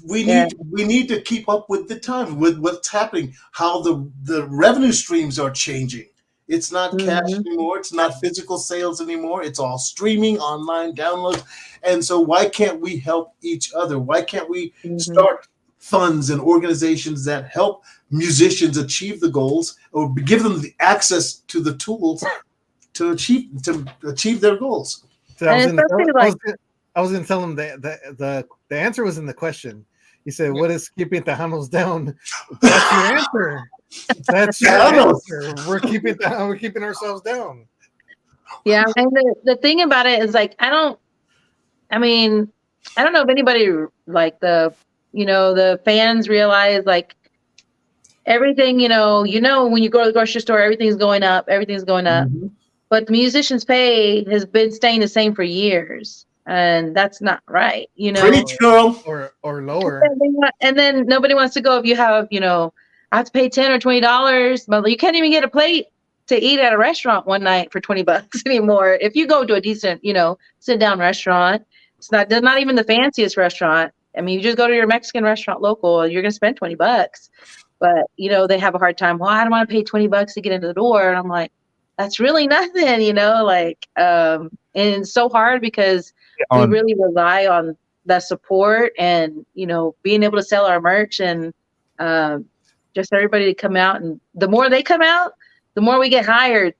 we need to keep up with the time, with what's happening, how the revenue streams are changing. It's not cash anymore. It's not physical sales anymore. It's all streaming, online downloads. And so why can't we help each other? Why can't we start funds and organizations that help musicians achieve the goals, or give them the access to the tools to achieve their goals? So I was going to tell him that the answer was in the question. He said, "What is keeping Tejanos down?" That's your answer. That's your answer. We're keeping ourselves down. Yeah, and the thing about it is like I don't know if anybody like the fans realize like everything, when you go to the grocery store, everything's going up. But the musicians' pay has been staying the same for years. And that's not right, Preach, girl. Or lower. And then nobody wants to go if you have, I have to pay $10 or $20, but you can't even get a plate to eat at a restaurant one night for $20 anymore. If you go to a decent, sit down restaurant, they're not even the fanciest restaurant. I mean, you just go to your Mexican restaurant local, you're going to spend $20. But, they have a hard time. Well, I don't want to pay $20 to get into the door. And I'm like, that's really nothing, and it's so hard because we really rely on that support and, being able to sell our merch and just everybody to come out. And the more they come out, the more we get hired.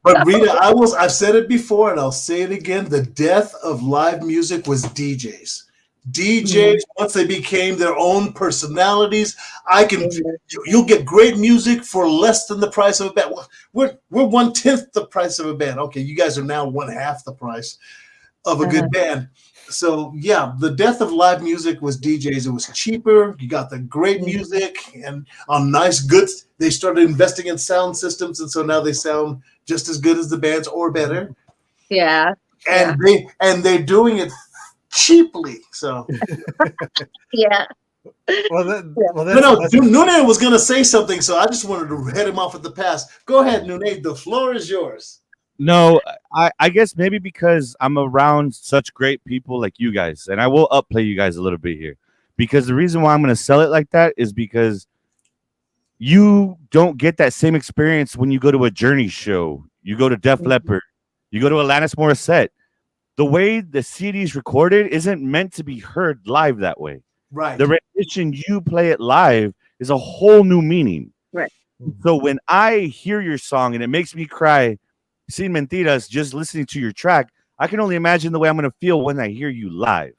But Rita, I've said it before and I'll say it again. The death of live music was DJs. Once they became their own personalities, you'll get great music for less than the price of a band. We're 1/10 the price of a band. Okay, you guys are now 1/2 the price of a good band. So yeah, the death of live music was DJs. It was cheaper. You got the great music and on nice goods. They started investing in sound systems, and so now they sound just as good as the bands or better. Yeah. And they're doing it cheaply. So yeah. Nune was going to say something, so I just wanted to head him off at the pass. Go ahead, Nune. The floor is yours. No, I guess maybe because I'm around such great people like you guys, and I will upplay you guys a little bit here, because the reason why I'm going to sell it like that is because you don't get that same experience when you go to a Journey show, you go to Def Leppard, you go to Alanis Morissette. The way the CD is recorded isn't meant to be heard live that way. Right. The rendition you play it live is a whole new meaning. Right. So when I hear your song and it makes me cry, Sin Mentiras, just listening to your track, I can only imagine the way I'm going to feel when I hear you live.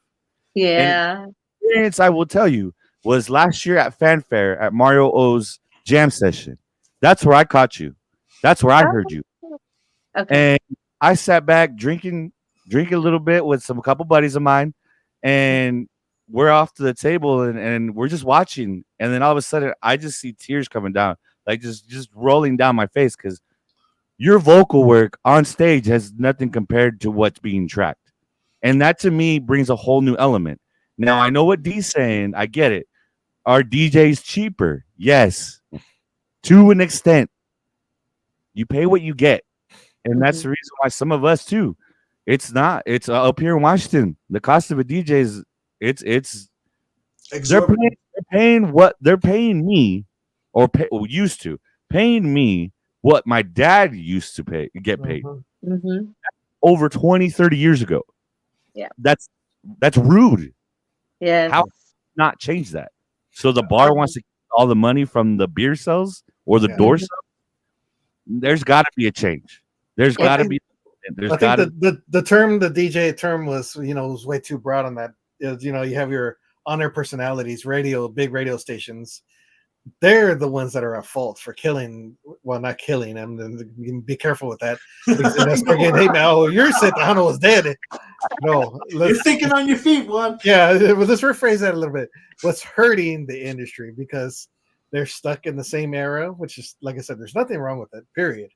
Yeah. And the experience I will tell you was last year at Fanfare at Mario O's jam session. That's where I caught you. That's where I heard you. Okay. And I sat back drinking a little bit with a couple buddies of mine, and we're off to the table and we're just watching, and then all of a sudden I just see tears coming down, like just rolling down my face, because your vocal work on stage has nothing compared to what's being tracked, and that to me brings a whole new element. Now I know what D's saying, I get it. Are DJs cheaper? Yes, to an extent. You pay what you get, and that's the reason why some of us too. It's not. It's up here in Washington. The cost of a DJ is it's they're paying what they're paying me or used to paying me what my dad used to get paid Mm-hmm. over 20, 30 years ago. Yeah. That's rude. Yes. How not change that? So the bar wants to get all the money from the beer sales or the door sales. There's got to be a change. There's got to be. I think the term, the DJ term was, was way too broad on that. You have your on-air personalities, big radio stations. They're the ones that are at fault for killing. Well, not killing. Be careful with that. Because that's getting hate now. You're saying Tejano was dead. No, you're thinking on your feet, one. Yeah, but let's rephrase that a little bit. What's hurting the industry because they're stuck in the same era, which is, like I said, there's nothing wrong with it. Period.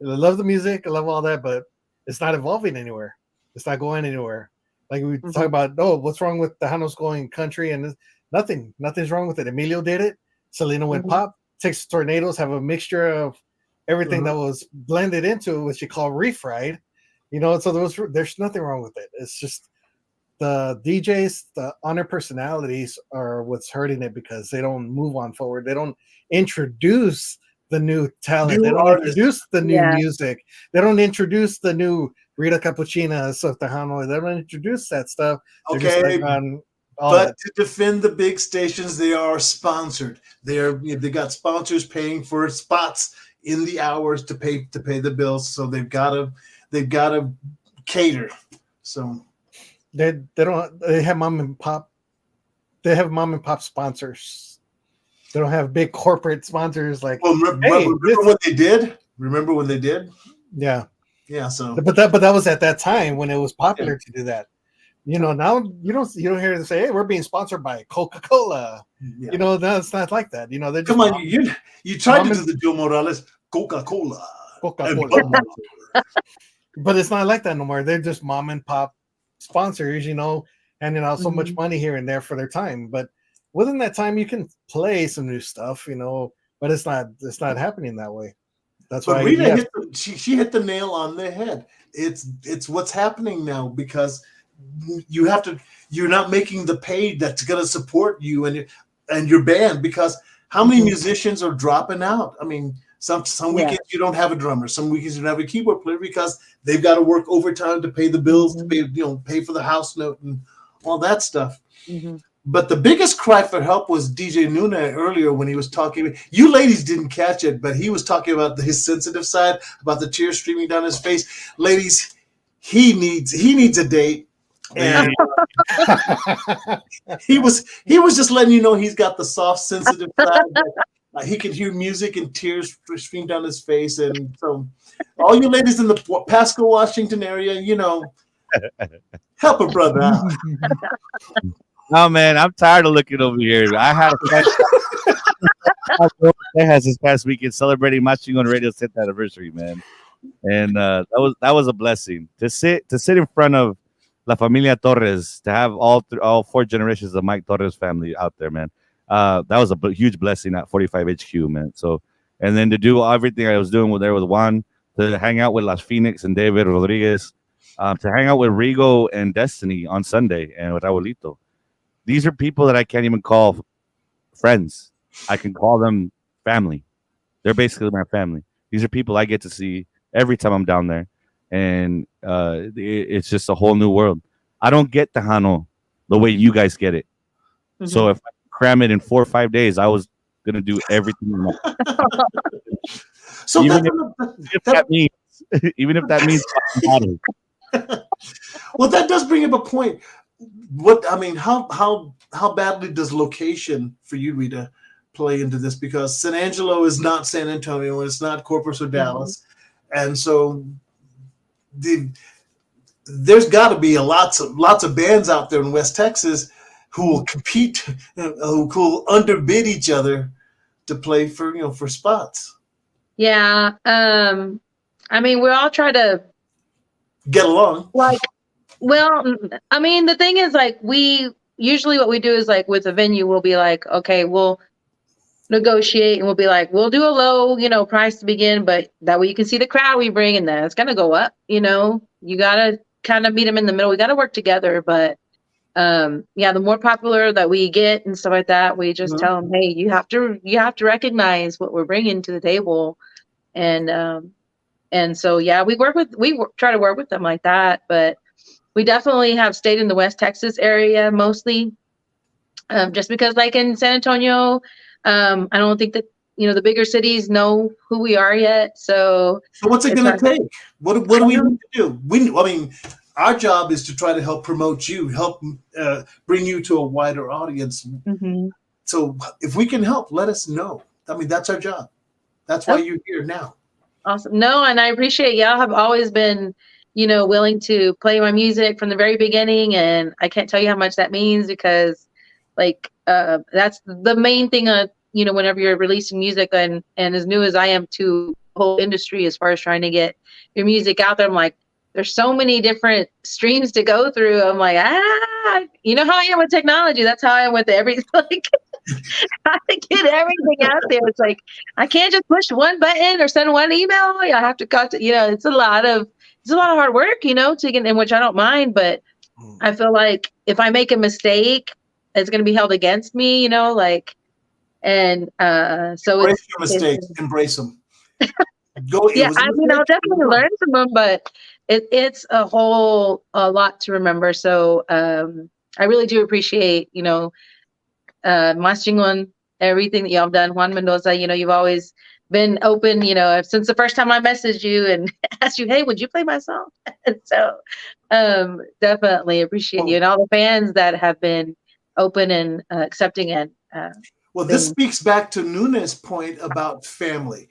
I love the music, I love all that, but it's not evolving anywhere. It's not going anywhere. Like we talk about, what's wrong with Tejano's going country? And nothing's wrong with it. Emilio did it. Selena went pop. Texas Tornadoes have a mixture of everything that was blended into what you call refried. So there's nothing wrong with it. It's just the DJs, the honor personalities are what's hurting it because they don't move on forward. They don't introduce the new talent. They don't introduce the new music. They don't introduce the new Rita Capuchina, Tejano. They don't introduce that stuff. They're Okay. But to defend the big stations, they are sponsored. They got sponsors paying for spots in the hours to pay the bills. So they've got to cater. So they have mom and pop. They have mom and pop sponsors. They don't have big corporate sponsors like. Well, remember what they did? Remember when they did? Yeah. Yeah. So, but that was at that time when it was popular to do that. Now you don't hear them say, "Hey, we're being sponsored by Coca-Cola." Yeah. No, it's not like that. They're just come on. You tried to do the Joe Morales Coca-Cola. But it's not like that no more. They're just mom and pop sponsors, handing out so much money here and there for their time. But within that time, you can play some new stuff, but it's not happening that way. That's why Rita she hit the nail on the head. It's what's happening now because you're not making the pay that's going to support you and your band, because how many musicians are dropping out? I mean, some weekends you don't have a drummer, some weekends you don't have a keyboard player because they've got to work overtime to pay the bills, to pay for the house note and all that stuff. But the biggest cry for help was DJ Nuna earlier when he was talking. You ladies didn't catch it, but he was talking about his sensitive side, about the tears streaming down his face. Ladies, he needs a date. And he was just letting you know he's got the soft, sensitive side. He can hear music and tears stream down his face. And so, all you ladies in the Pasco, Washington area, help a brother out. Oh man, I'm tired of looking over here. I had a has this past weekend celebrating my on Radio 10th anniversary, man, and that was a blessing to sit in front of La Familia Torres, to have all four generations of Mike Torres family out there, man. That was a huge blessing at 45 HQ, man. So, and then to do everything I was doing with Juan, to hang out with Las Phoenix and David Rodriguez, to hang out with Rigo and Destiny on Sunday, and with Abuelito. These are people that I can't even call friends. I can call them family. They're basically my family. These are people I get to see every time I'm down there. And it's just a whole new world. I don't get Tejano the way you guys get it. So if I cram it in 4 or 5 days, I was going to do everything. So even if that means well, that does bring up a point. How badly does location for you, Rita, play into this? Because San Angelo is not San Antonio, it's not Corpus or Dallas, and so there's got to be lots of bands out there in West Texas who will compete, who will underbid each other to play for spots. Yeah, we all try to get along. The thing is, we usually what we do is with a venue, we'll be okay, we'll negotiate and we'll be we'll do a low, price to begin, but that way you can see the crowd we bring, and then it's gonna go up. You gotta kind of meet them in the middle. We gotta work together, but yeah, the more popular that we get and stuff like that, we just Mhm. tell them, hey, you have to recognize what we're bringing to the table. And so yeah, try to work with them like that, but we definitely have stayed in the West Texas area mostly, just because like in San Antonio, I don't think that the bigger cities know who we are yet. So So what's it it's going hard. to take? What do we need to do? I mean, our job is to try to help promote you, help bring you to a wider audience. Mhm. So if we can help, let us know. I mean, that's our job. That's why Oh, you're here now. awesome. No, and I appreciate y'all have always been, willing to play my music from the very beginning, and I can't tell you how much that means because, like, that's the main thing. Whenever you're releasing music, and as new as I am to the whole industry, as far as trying to get your music out there, I'm like, there's so many different streams to go through. I'm like, you know how I am with technology. That's how I am with everything. Like, how to get everything out there. It's like I can't just push one button or send one email. I have to cut. It's a lot of hard work, to get in, which I don't mind. But I feel like if I make a mistake, it's going to be held against me. And so Embrace your mistakes. Embrace them. It yeah. was a I mean, I'll mistake. definitely learn from them, but it's a lot to remember. So I really do appreciate Mas Chingon, everything that y'all have done. Juan Mendoza, you've always been open, since the first time I messaged you and asked you, hey, would you play my song? And so definitely appreciate you and all the fans that have been open and accepting and Well, this speaks back to Nunes' point about family,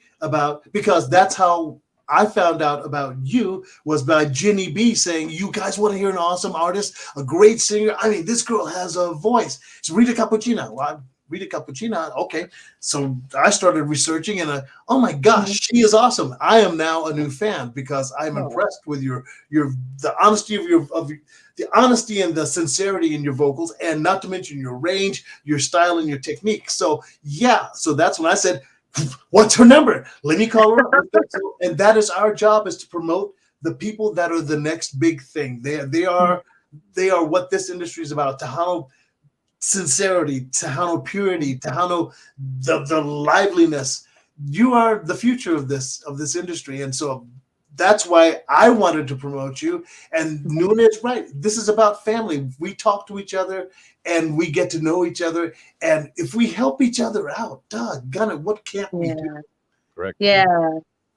because that's how I found out about you was by Jenny B saying, you guys want to hear an awesome artist, a great singer? I mean, this girl has a voice. It's Rita Capuchina. Well, Rita Capuchina. Okay. So I started researching and oh my gosh, she is awesome. I am now a new fan because I'm impressed with the honesty the honesty and the sincerity in your vocals, and not to mention your range, your style, and your technique. So yeah, so that's when I said, what's her number? Let me call her up. And that is our job, is to promote the people that are the next big thing. They are what this industry is about. Tejano sincerity, Tejano purity, Tejano the liveliness. You are the future of this industry, and so that's why I wanted to promote you. And Nunes, right? This is about family. We talk to each other and we get to know each other. And if we help each other out, doggone it, what can't we do? Correct. Yeah,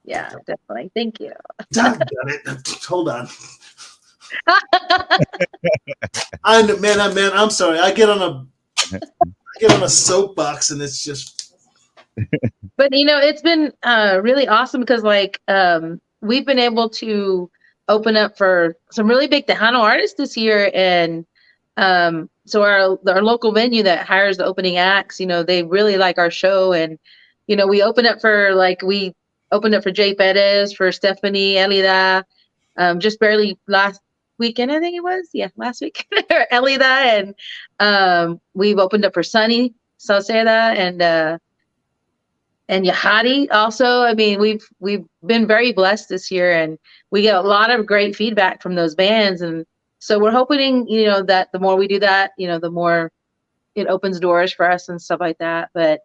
definitely. Thank you. Doggone it. Hold on. I'm sorry. I get on a soapbox and it's just. But it's been really awesome because we've been able to open up for some really big Tejano artists this year, and so our local venue that hires the opening acts, they really like our show, and we opened up for Jay Perez, for Stephanie Elida, just barely last weekend, I think it was, last week, Elida, and we've opened up for Sunny Salceda and Yahadi also. I mean, we've been very blessed this year, and we get a lot of great feedback from those bands. And so we're hoping, that the more we do that, the more it opens doors for us and stuff like that. But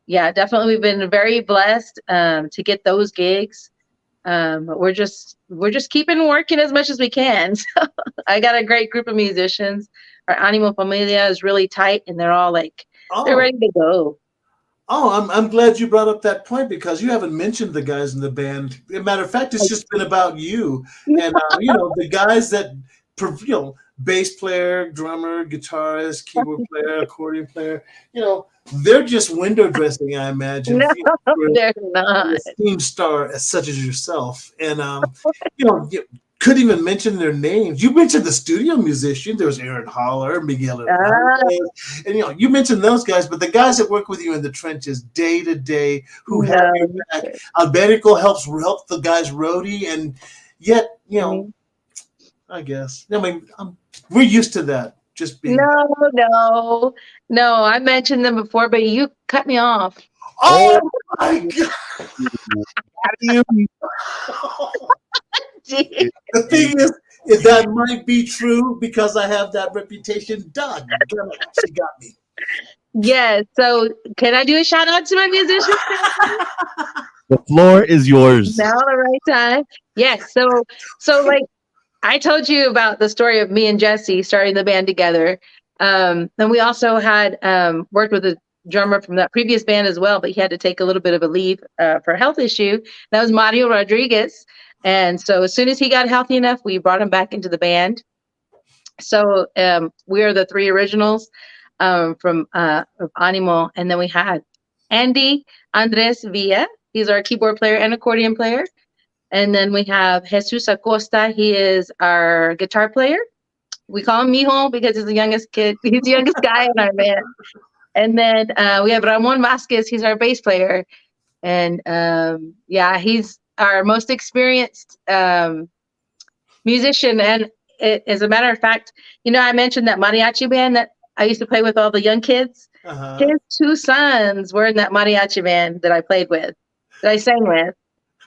yeah, definitely we've been very blessed to get those gigs. But we're just keeping working as much as we can. So I got a great group of musicians. Our Animo Familia is really tight, and they're all they're ready to go. Oh, I'm glad you brought up that point, because you haven't mentioned the guys in the band. As a matter of fact, it's just been about you and the guys that bass player, drummer, guitarist, keyboard player, accordion player. They're just window dressing, I imagine. No, they're not. A steam star such as yourself, and you couldn't even mention their names. You mentioned the studio musician. There was Aaron Holler, Miguel Hernandez, and you mentioned those guys, but the guys that work with you in the trenches day to day, who have your back. Alberico help the guys roadie, and yet I guess we're used to that. Just being No. I mentioned them before, but you cut me off. Oh my God! The thing is, If that might be true because I have that reputation, doggone it, she got me. Yes. So can I do a shout out to my musicians? The floor is yours. Now the right time. Yes. So like I told you about the story of me and Jesse starting the band together. And we also had worked with a drummer from that previous band as well, but he had to take a little bit of a leave for a health issue. That was Mario Rodriguez. And so as soon as he got healthy enough, we brought him back into the band. So we are the three originals from Animo. And then we had Andy Andres Villa. He's our keyboard player and accordion player. And then we have Jesus Acosta. He is our guitar player. We call him Mijo because he's the youngest kid. He's the youngest guy in our band. And then we have Ramon Vasquez. He's our bass player. And yeah, he's our most experienced musician. And as a matter of fact, I mentioned that mariachi band that I used to play with all the young kids. Uh-huh. His two sons were in that mariachi band that I played with, that I sang with.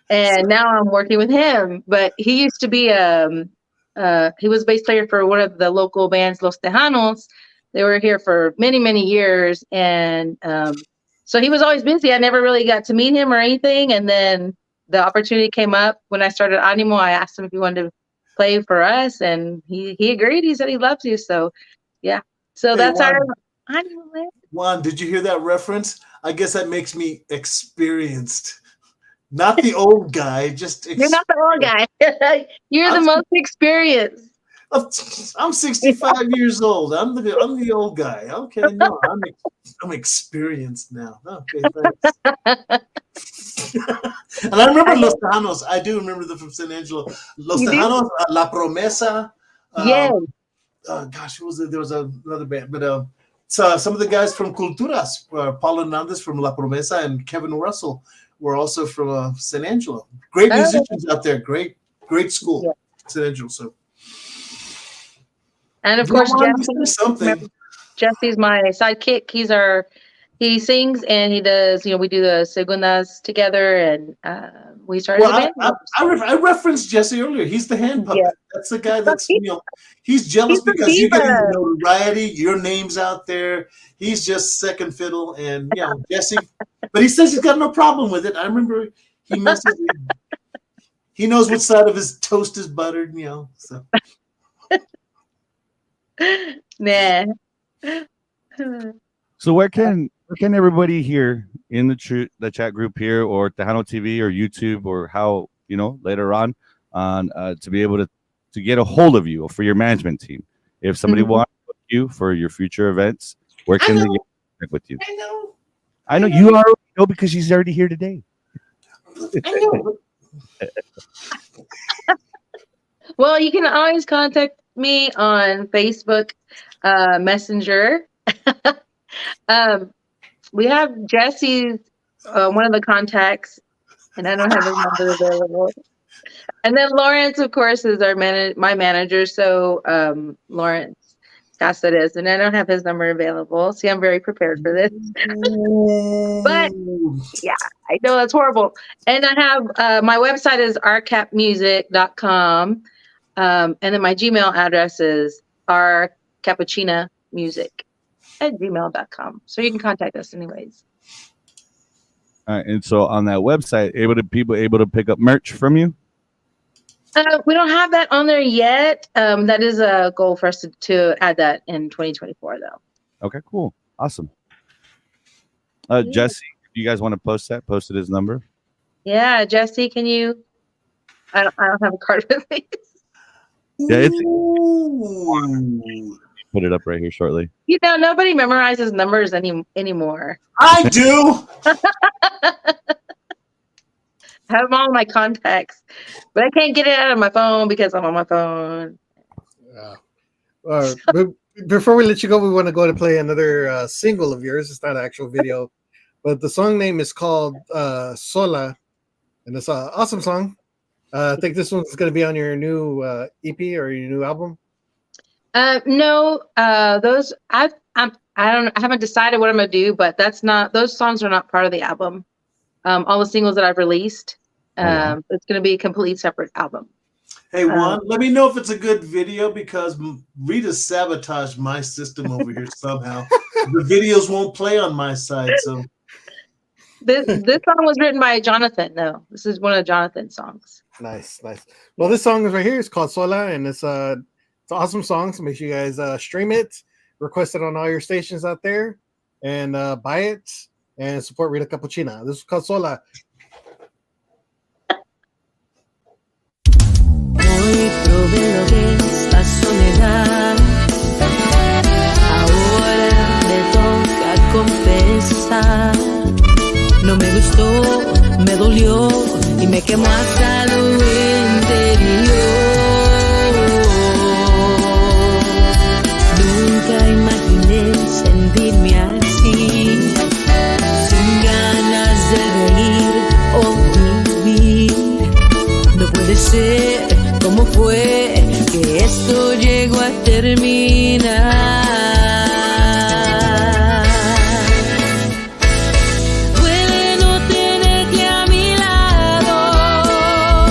And now I'm working with him. But he used to be he was bass player for one of the local bands, Los Tejanos. They were here for many, many years. And so he was always busy. I never really got to meet him or anything. And then the opportunity came up when I started Animo. I asked him if he wanted to play for us, and he agreed. He said he loves you. So yeah. So Hey, that's Juan. our Animo. Juan, did you hear that reference? I guess that makes me experienced. Not the old guy, just You're not the old guy. You're the most experienced. I'm 65 years old. I'm the old guy. Okay, no, I'm experienced now. Okay, thanks. And I remember Los Tejanos. I do remember them from San Angelo. Los You do? Tejanos, La Promesa. Yes. Gosh, who was it? There was another band, but so some of the guys from Culturas, Paul Hernandez from La Promesa and Kevin Russell were also from San Angelo. Great musicians out there. Great school, Yeah. San Angelo. So. And of course, something. Jesse's my sidekick. He sings and he does, we do the segundas together, and we started the band. I referenced Jesse earlier. He's the hand puppet. Yeah. That's the guy that's, he's jealous He's a because you get diva. notoriety, your name's out there. He's just second fiddle, and Jesse, but he says he's got no problem with it. I remember he messes he knows which side of his toast is buttered, so. Nah. So where can everybody here in the chat group here, or Tejano TV or YouTube, or how later on to be able to get a hold of you for your management team? If somebody wants you for your future events, where can they get in contact with you? I know you already know because she's already here today. I know. Well, you can always contact me on Facebook Messenger. We have Jesse's one of the contacts, and I don't have his number available. And then Lawrence, of course, is my manager. So Lawrence Caceres, and I don't have his number available. See, I'm very prepared for this. But yeah, I know that's horrible. And I have my website is rcapmusic.com. And then my Gmail address is rcapuchinamusic@gmail.com. So you can contact us anyways. All right, and so on that website, people able to pick up merch from you? We don't have that on there yet. That is a goal for us to add that in 2024, though. Okay, cool. Awesome. Jesse, if you guys want to post it his number. Yeah, Jesse, can you? I don't have a card with me. Yeah, put it up right here shortly. Nobody memorizes numbers anymore. I do. I have all my contacts, but I can't get it out of my phone because I'm on my phone. But before we let you go, we want to go to play another single of yours. It's not an actual video, but the song name is called Sola, and it's an awesome song. I think this one's going to be on your new EP or your new album. No, those I haven't decided what I'm gonna do, but those songs are not part of the album. All the singles that I've released, it's gonna be a completely separate album. Hey Juan, let me know if it's a good video because Rita sabotaged my system over here somehow. The videos won't play on my side, so This song was written by Jonathan. No, this is one of Jonathan's songs. Nice. Well, this song is right here. It's called Sola, and it's an awesome song. So make sure you guys stream it, request it on all your stations out there, and buy it and support Rita Capuchina. This is called Sola. Hoy probé lo que es la soledad. Ahora me toca confesar. No me gustó, me dolió y me quemó hasta lo interior. Nunca imaginé sentirme así, sin ganas de reír o vivir. No puede ser, ¿cómo fue que esto llegó a terminar? Duele no tenerte a mi lado,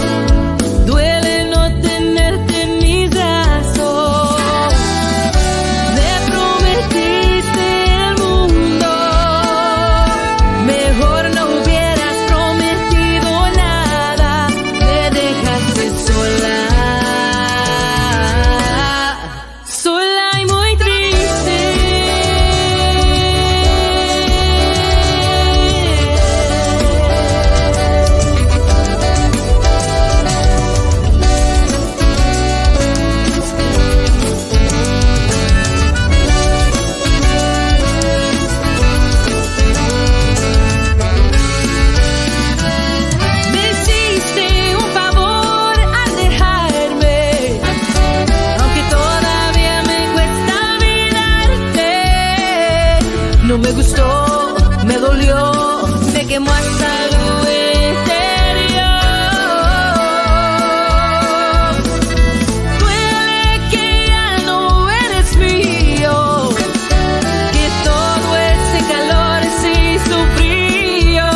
duele no tenerte en mis brazos. Me prometiste el mundo, mejor no hubieras prometido nada. Me dejaste sola, sola y muy triste. Me hiciste un favor al dejarme, aunque todavía me cuesta olvidarte. No me gustó, me dolió, me quemó hasta lo interior. Duele que ya no eres mío, que todo ese calor se hizo frío.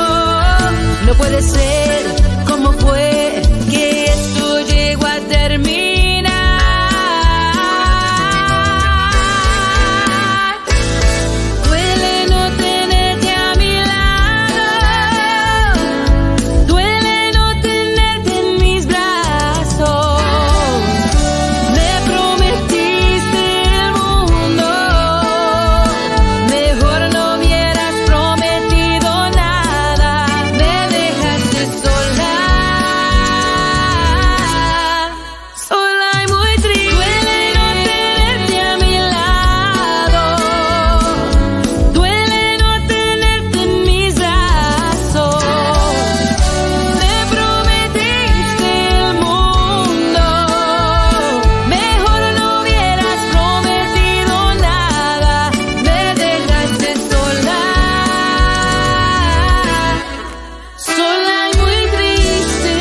No puede ser, ¿cómo fue que esto llegó a terminar? Duele no tenerte a mi lado, duele no tenerte en mis brazos. Me prometiste el mundo, mejor no hubieras prometido nada. Me dejaste sola, sola y muy triste. Duele no tenerte a mi lado, duele no tenerte en mis brazos. Me prometiste el mundo, mejor no hubieras prometido nada. Me dejaste sola, sola y muy triste.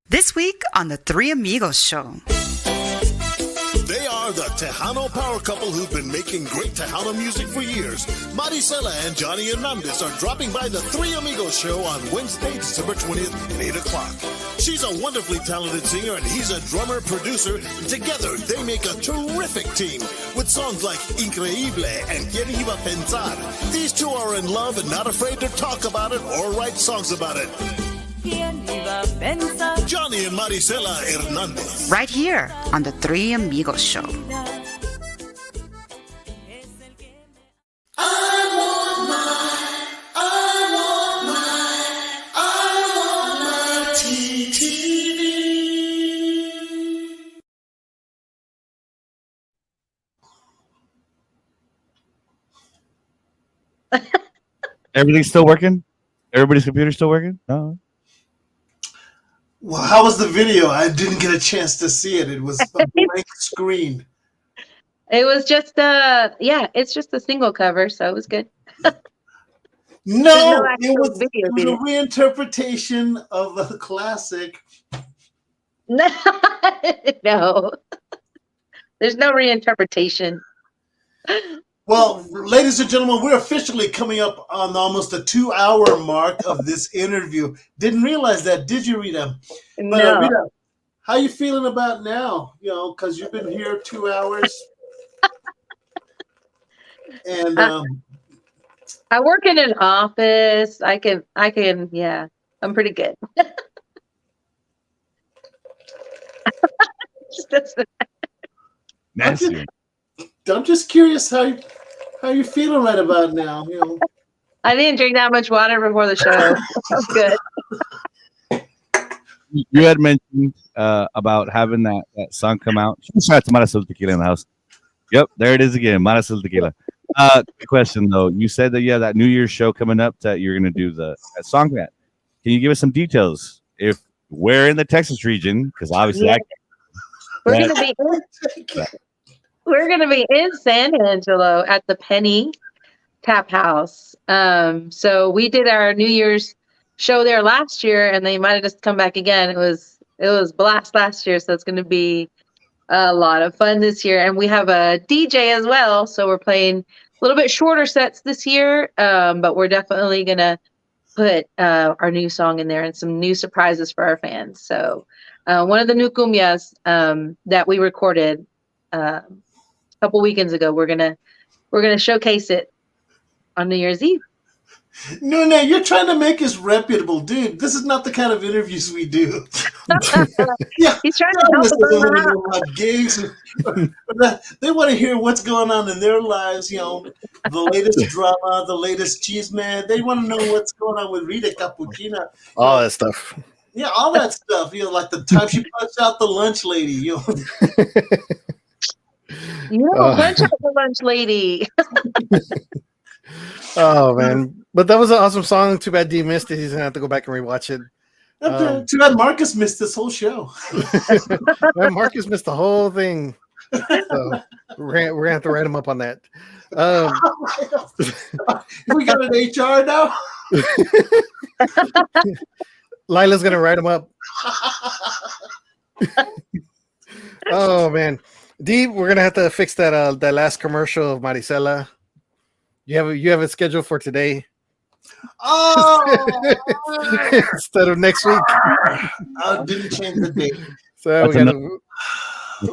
This week on the Three Amigos Show. They are the Tejano power couple who've been making great Tejano music for years. Maricela and Johnny Hernandez are dropping by the Three Amigos show on Wednesday, December 20th at 8 o'clock. She's a wonderfully talented singer and he's a drummer producer. Together, they make a terrific team with songs like Increíble and Quien Iba a Pensar. These two are in love and not afraid to talk about it or write songs about it. Johnny and Maricela Hernandez. Right here on the Three Amigos Show. Everything's still working? Everybody's computer's still working? No. Well, how was the video? I didn't get a chance to see it. It was a blank screen. It was just it's just a single cover, so it was good. No, actual it video was a video. reinterpretation of a classic. No, there's no reinterpretation. Well, ladies and gentlemen, we're officially coming up on almost a 2-hour mark of this interview. Didn't realize that, did you, Rita? But No, Rita, how you feeling about now? You know, because you've been here 2 hours, and I work in an office. I can, yeah, I'm pretty good. Nancy. I'm just curious how you feeling right about now. You know, I didn't drink that much water before the show. I'm good. You had mentioned about having that song come out. Shout out to Maracel Tequila in the house. Yep, there it is again, Maracel Tequila. Quick question though, you said that you have that New Year's show coming up that you're going to do that song. That can you give us some details? If we're in the Texas region, because obviously Yeah. We're gonna be in San Angelo at the Penny Tap House. So we did our New Year's show there last year, and they invited us to come back again. It was blast last year, so it's gonna be a lot of fun this year. And we have a DJ as well, so we're playing a little bit shorter sets this year, but we're definitely gonna put our new song in there and some new surprises for our fans. So one of the new cumbias that we recorded a couple weekends ago, we're gonna showcase it on New Year's Eve. no, you're trying to make us reputable, dude. This is not the kind of interviews we do. Yeah, He's trying to help us want to out. know about gigs. They want to hear what's going on in their lives. You know, the latest drama, the latest cheese man. They want to know what's going on with Rita Capuchina. All that stuff. Yeah, all that stuff. You know, like the time she punched out the lunch lady. You know. Punch out the lunch lady. Oh man, but that was an awesome song. Too bad D missed it. He's gonna have to go back and rewatch it. Too bad Marcus missed this whole show. Man, Marcus missed the whole thing. So we're gonna have to write him up on that. We got an HR now. Lila's gonna write him up. Oh man, D, we're gonna have to fix that that last commercial of Maricela. You have it scheduled for today. Oh, instead of next week. I didn't change the date. So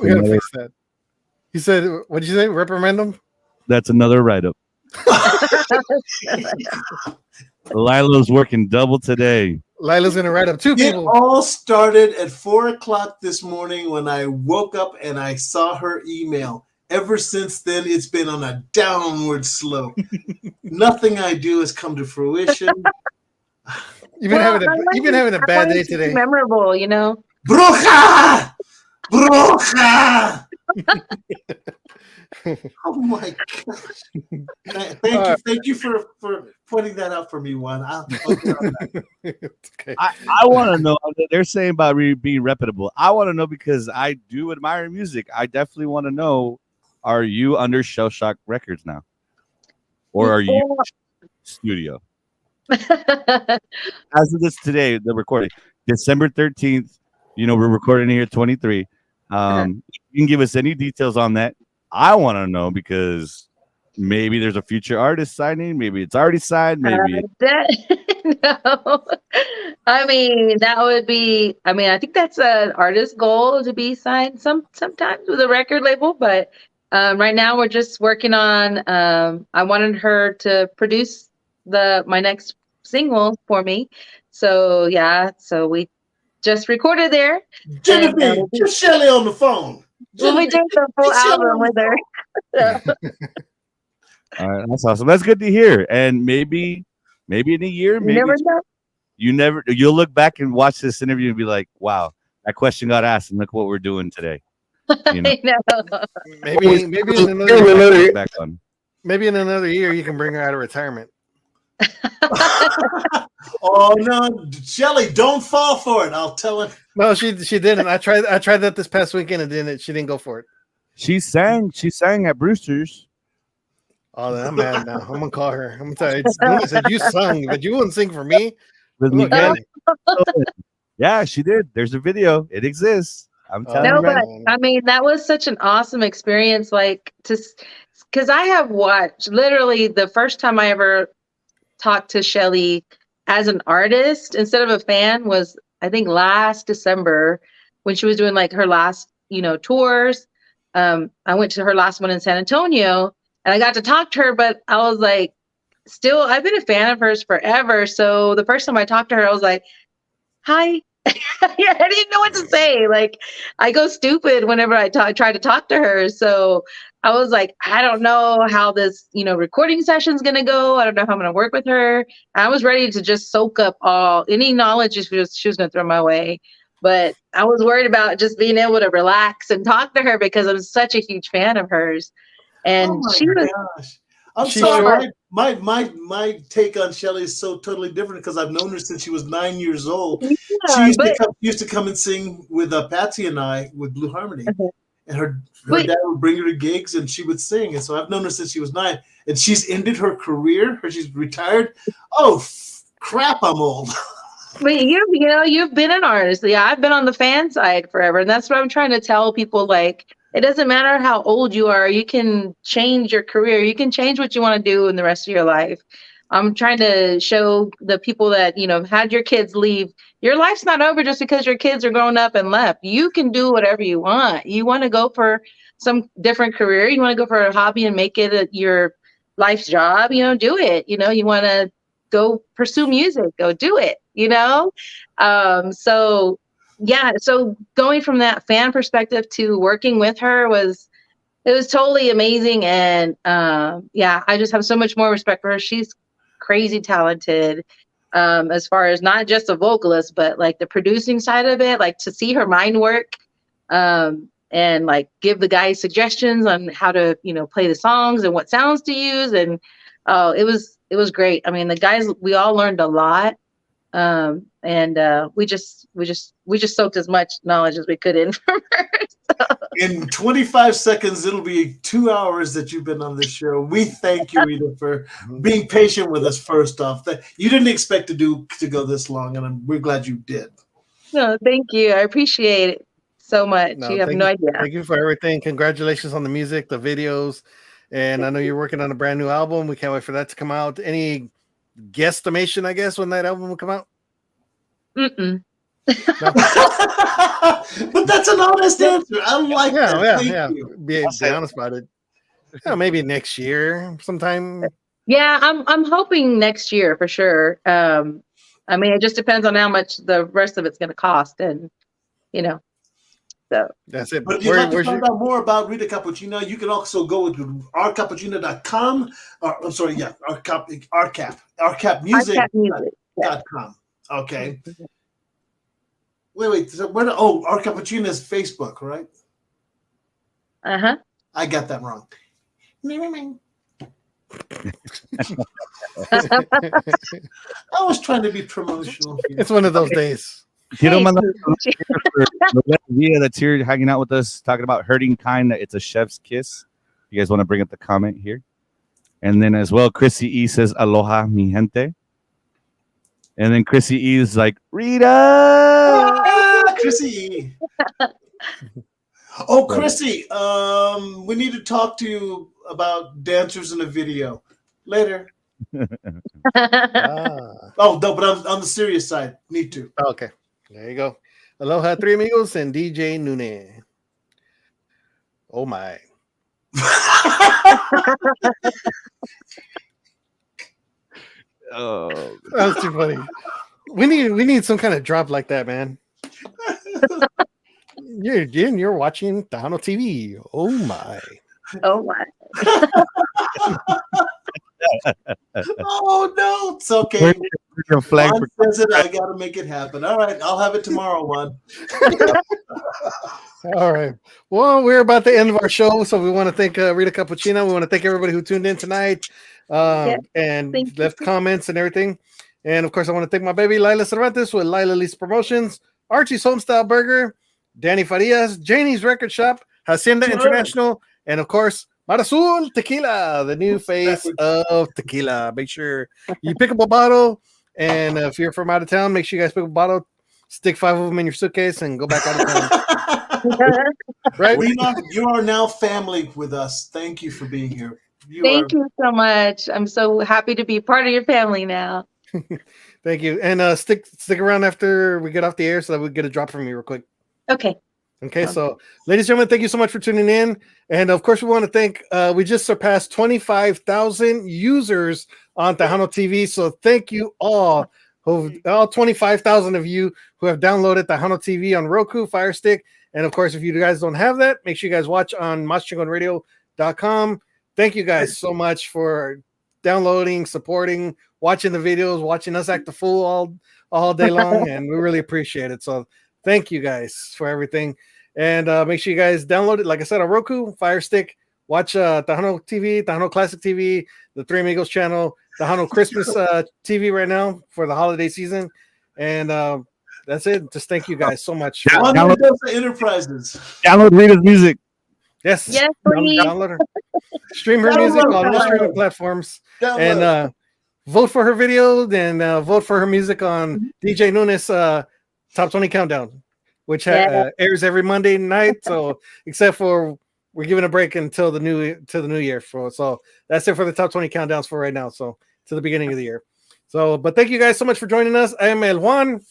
we gotta fix that. He said, "What did you say? Reprimand him." That's another write-up. Lila's working double today. Lila's gonna write up 2 people. It all started at 4:00 this morning when I woke up and I saw her email. Ever since then, it's been on a downward slope. Nothing I do has come to fruition. You've been having a bad day today. Memorable, you know. Bruja! Bruja! Oh my gosh. Thank you for pointing that out for me, Juan. Okay. I want to know. They're saying about being reputable. I want to know because I do admire music. I definitely want to know, are you under Shell Shock Records now? Or are you studio? As of this today, the recording, December 13th, we're recording here 23. You can give us any details on that. I want to know because maybe there's a future artist signing. Maybe it's already signed. Maybe no. I mean, that would be. I mean, I think that's an artist's goal to be signed sometimes with a record label. But right now, we're just working on. I wanted her to produce my next single for me. So yeah, so we just recorded there. Genevieve, get Shelly on the phone. We'll be doing the full album with her. All right, that's awesome. That's good to hear. And maybe in a year, maybe you'll look back and watch this interview and be like, "Wow, that question got asked, and look what we're doing today." I know. Maybe in another year you can bring her out of retirement. Oh no, Shelly, don't fall for it. I'll tell her. No, she didn't. I tried that this past weekend and she didn't go for it. She sang at Brewster's. Oh, I'm mad now. I'm gonna call her. I'm gonna tell you. Luna said you sung, but you wouldn't sing for me. With Look, Miguel. man. Yeah, she did. There's a video. It exists. I'm telling you No, right but man. I mean, that was such an awesome experience. Like, because I have watched literally the first time I ever talked to Shelly as an artist instead of a fan was, I think, last December when she was doing like her last, tours. I went to her last one in San Antonio and I got to talk to her, but I was like, still, I've been a fan of hers forever. So the first time I talked to her, I was like, hi. Yeah, I didn't know what to say. Like, I go stupid whenever I try to talk to her. So I was like, I don't know how this, recording session's gonna go. I don't know how I'm gonna work with her. I was ready to just soak up all any knowledge she was gonna throw my way. But I was worried about just being able to relax and talk to her because I'm such a huge fan of hers. Oh And my she was gosh. I'm She sorry. short. My take on Shelly is so totally different because I've known her since she was 9 years old. She yeah, used to come and sing with Patsy and I with Blue Harmony, and her but dad would bring her to gigs and she would sing. And so I've known her since she was 9, and she's ended her career. She's retired. Oh crap! I'm old. But you've been an artist. Yeah, I've been on the fan side forever, and that's what I'm trying to tell people. Like, it doesn't matter how old you are. You can change your career. You can change what you want to do in the rest of your life. I'm trying to show the people that had your kids leave. Your life's not over just because your kids are grown up and left. You can do whatever you want. You want to go for some different career. You want to go for a hobby and make it your life's job. Do it. You want to go pursue music, go do it. So yeah, so going from that fan perspective to working with her was totally amazing. And yeah, I just have so much more respect for her. She's crazy talented, as far as not just a vocalist, but like the producing side of it, like to see her mind work, and like give the guys suggestions on how to play the songs and what sounds to use. And oh, it was great. I mean, the guys, we all learned a lot. And we just soaked as much knowledge as we could in from her. In 25 seconds, it'll be 2 hours that you've been on this show. We thank you, Rita, for being patient with us. First off, that you didn't expect to go this long, and we're glad you did. No, thank you. I appreciate it so much. No, You have no idea. thank you for everything. Congratulations on the music, the videos, and I know you're working on a brand new album. We can't wait for that to come out. Any guesstimation, I guess, when that album will come out? Mm-mm. But that's an honest answer. I like that. Thank you. Be honest about it. Yeah, maybe next year sometime. Yeah, I'm hoping next year for sure. I mean, it just depends on how much the rest of it's going to cost, and so That's it. But if you'd like to find out more about Rita Capuchina, you can also go to rcapuchina.com. I'm sorry, yeah, rcapmusic.com. Okay. Wait. So R Capuchina's Facebook, right? Uh-huh. I got that wrong. I was trying to be promotional here. It's one of those days. Quiero mandar that's here hanging out with us, talking about Hurting Kind. It's a chef's kiss. You guys want to bring up the comment here? And then as well, Chrissy E says, Aloha, mi gente. And then Chrissy E is like, Rita! Chrissy E. Oh, Chrissy, we need to talk to you about dancers in a video. Later. Oh, no, but I'm on the serious side. Need to. Okay. There you go. Aloha, Three Amigos and DJ Nune. Oh, my. Oh, that was too funny. We need some kind of drop like that, man. You're watching Tano TV. Oh my. Oh my. Oh no, it's okay. Flag Juan says it, I gotta make it happen. All right, I'll have it tomorrow, Juan. All right. Well, we're about the end of our show, so we want to thank Rita Capuchina. We want to thank everybody who tuned in tonight and left comments and everything. And of course, I want to thank my baby Lila Cervantes with Lila Lee's Promotions, Archie's Homestyle Burger, Danny Farias, Janie's Record Shop, Hacienda International, and of course, Mar Azul Tequila, the new face of tequila. Make sure you pick up a bottle, and if you're from out of town, make sure you guys pick up a bottle, stick 5 of them in your suitcase, and go back out of town. Right? Rita, you are now family with us. Thank you for being here. Thank you so much. I'm so happy to be part of your family now. Thank you. And stick around after we get off the air so that we get a drop from you real quick. Okay. Okay, so ladies and gentlemen, thank you so much for tuning in. And of course, we want to thank, we just surpassed 25,000 users on Tejano TV. So thank you all 25,000 of you who have downloaded Tejano TV on Roku, Fire Stick. And of course, if you guys don't have that, make sure you guys watch on maschingonradio.com. Thank you guys so much for downloading, supporting, watching the videos, watching us act the fool all day long. And we really appreciate it. So thank you guys for everything. And make sure you guys download it. Like I said, on Roku, Fire Stick, watch Tejano TV, Tejano Classic TV, the Three Amigos channel, Tejano Christmas TV right now for the holiday season. And that's it. Just thank you guys so much. Download Enterprises. Download Rita's music. Yes. Yes, please. Download her. Stream her music on all streaming platforms. And vote for her video. Then vote for her music on DJ Nunes Top 20 Countdown, which airs every Monday night. So except for we're giving a break until the new year. So that's it for the Top 20 Countdowns for right now. So to the beginning of the year. So, but thank you guys so much for joining us. I am El Juan.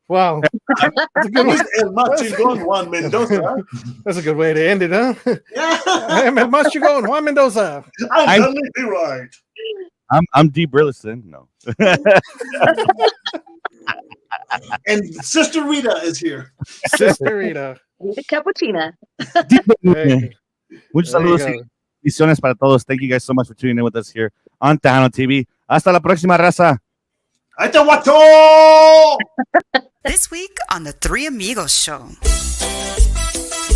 Wow. That's a good one. El Machingón Juan Mendoza. That's a good way to end it, huh? Yeah. I am El Machingón Juan Mendoza. I'm totally right. I'm Dee Burleson. No. And Sister Rita is here. Sister Rita. Rita Capuchina. Muchos saludos y bendiciones para todos. Thank you guys so much for tuning in with us here on Tejano TV. Hasta la próxima, raza. ¡Ahí te guacho! This week on the Three Amigos Show.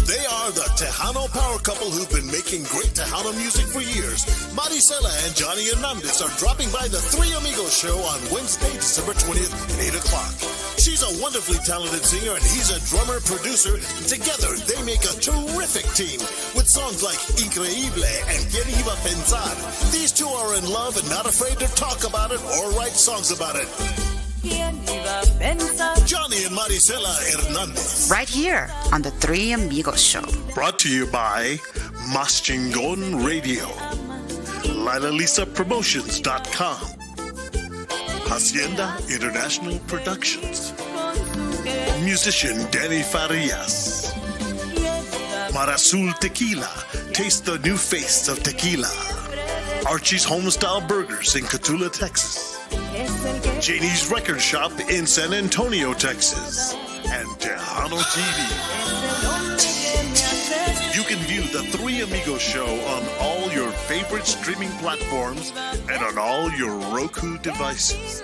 They are the Tejano power couple who've been making great Tejano music for years. Maricela and Johnny Hernandez are dropping by the Three Amigos show on Wednesday, December 20th at 8 o'clock. She's a wonderfully talented singer and he's a drummer producer. Together, they make a terrific team with songs like Increíble and Quien Iba a Pensar. These two are in love and not afraid to talk about it or write songs about it. Johnny and Maricela Hernandez. Right here on the Three Amigos Show. Brought to you by Mas Chingon Radio, LilaLisaPromotions.com, Hacienda International Productions, musician Danny Farias, Mar Azul Tequila, taste the new face of tequila, Archie's Homestyle Burgers in Cotulla, Texas, Janie's Record Shop in San Antonio, Texas, and Tejano TV. You can view the Three Amigos show on all your favorite streaming platforms and on all your Roku devices.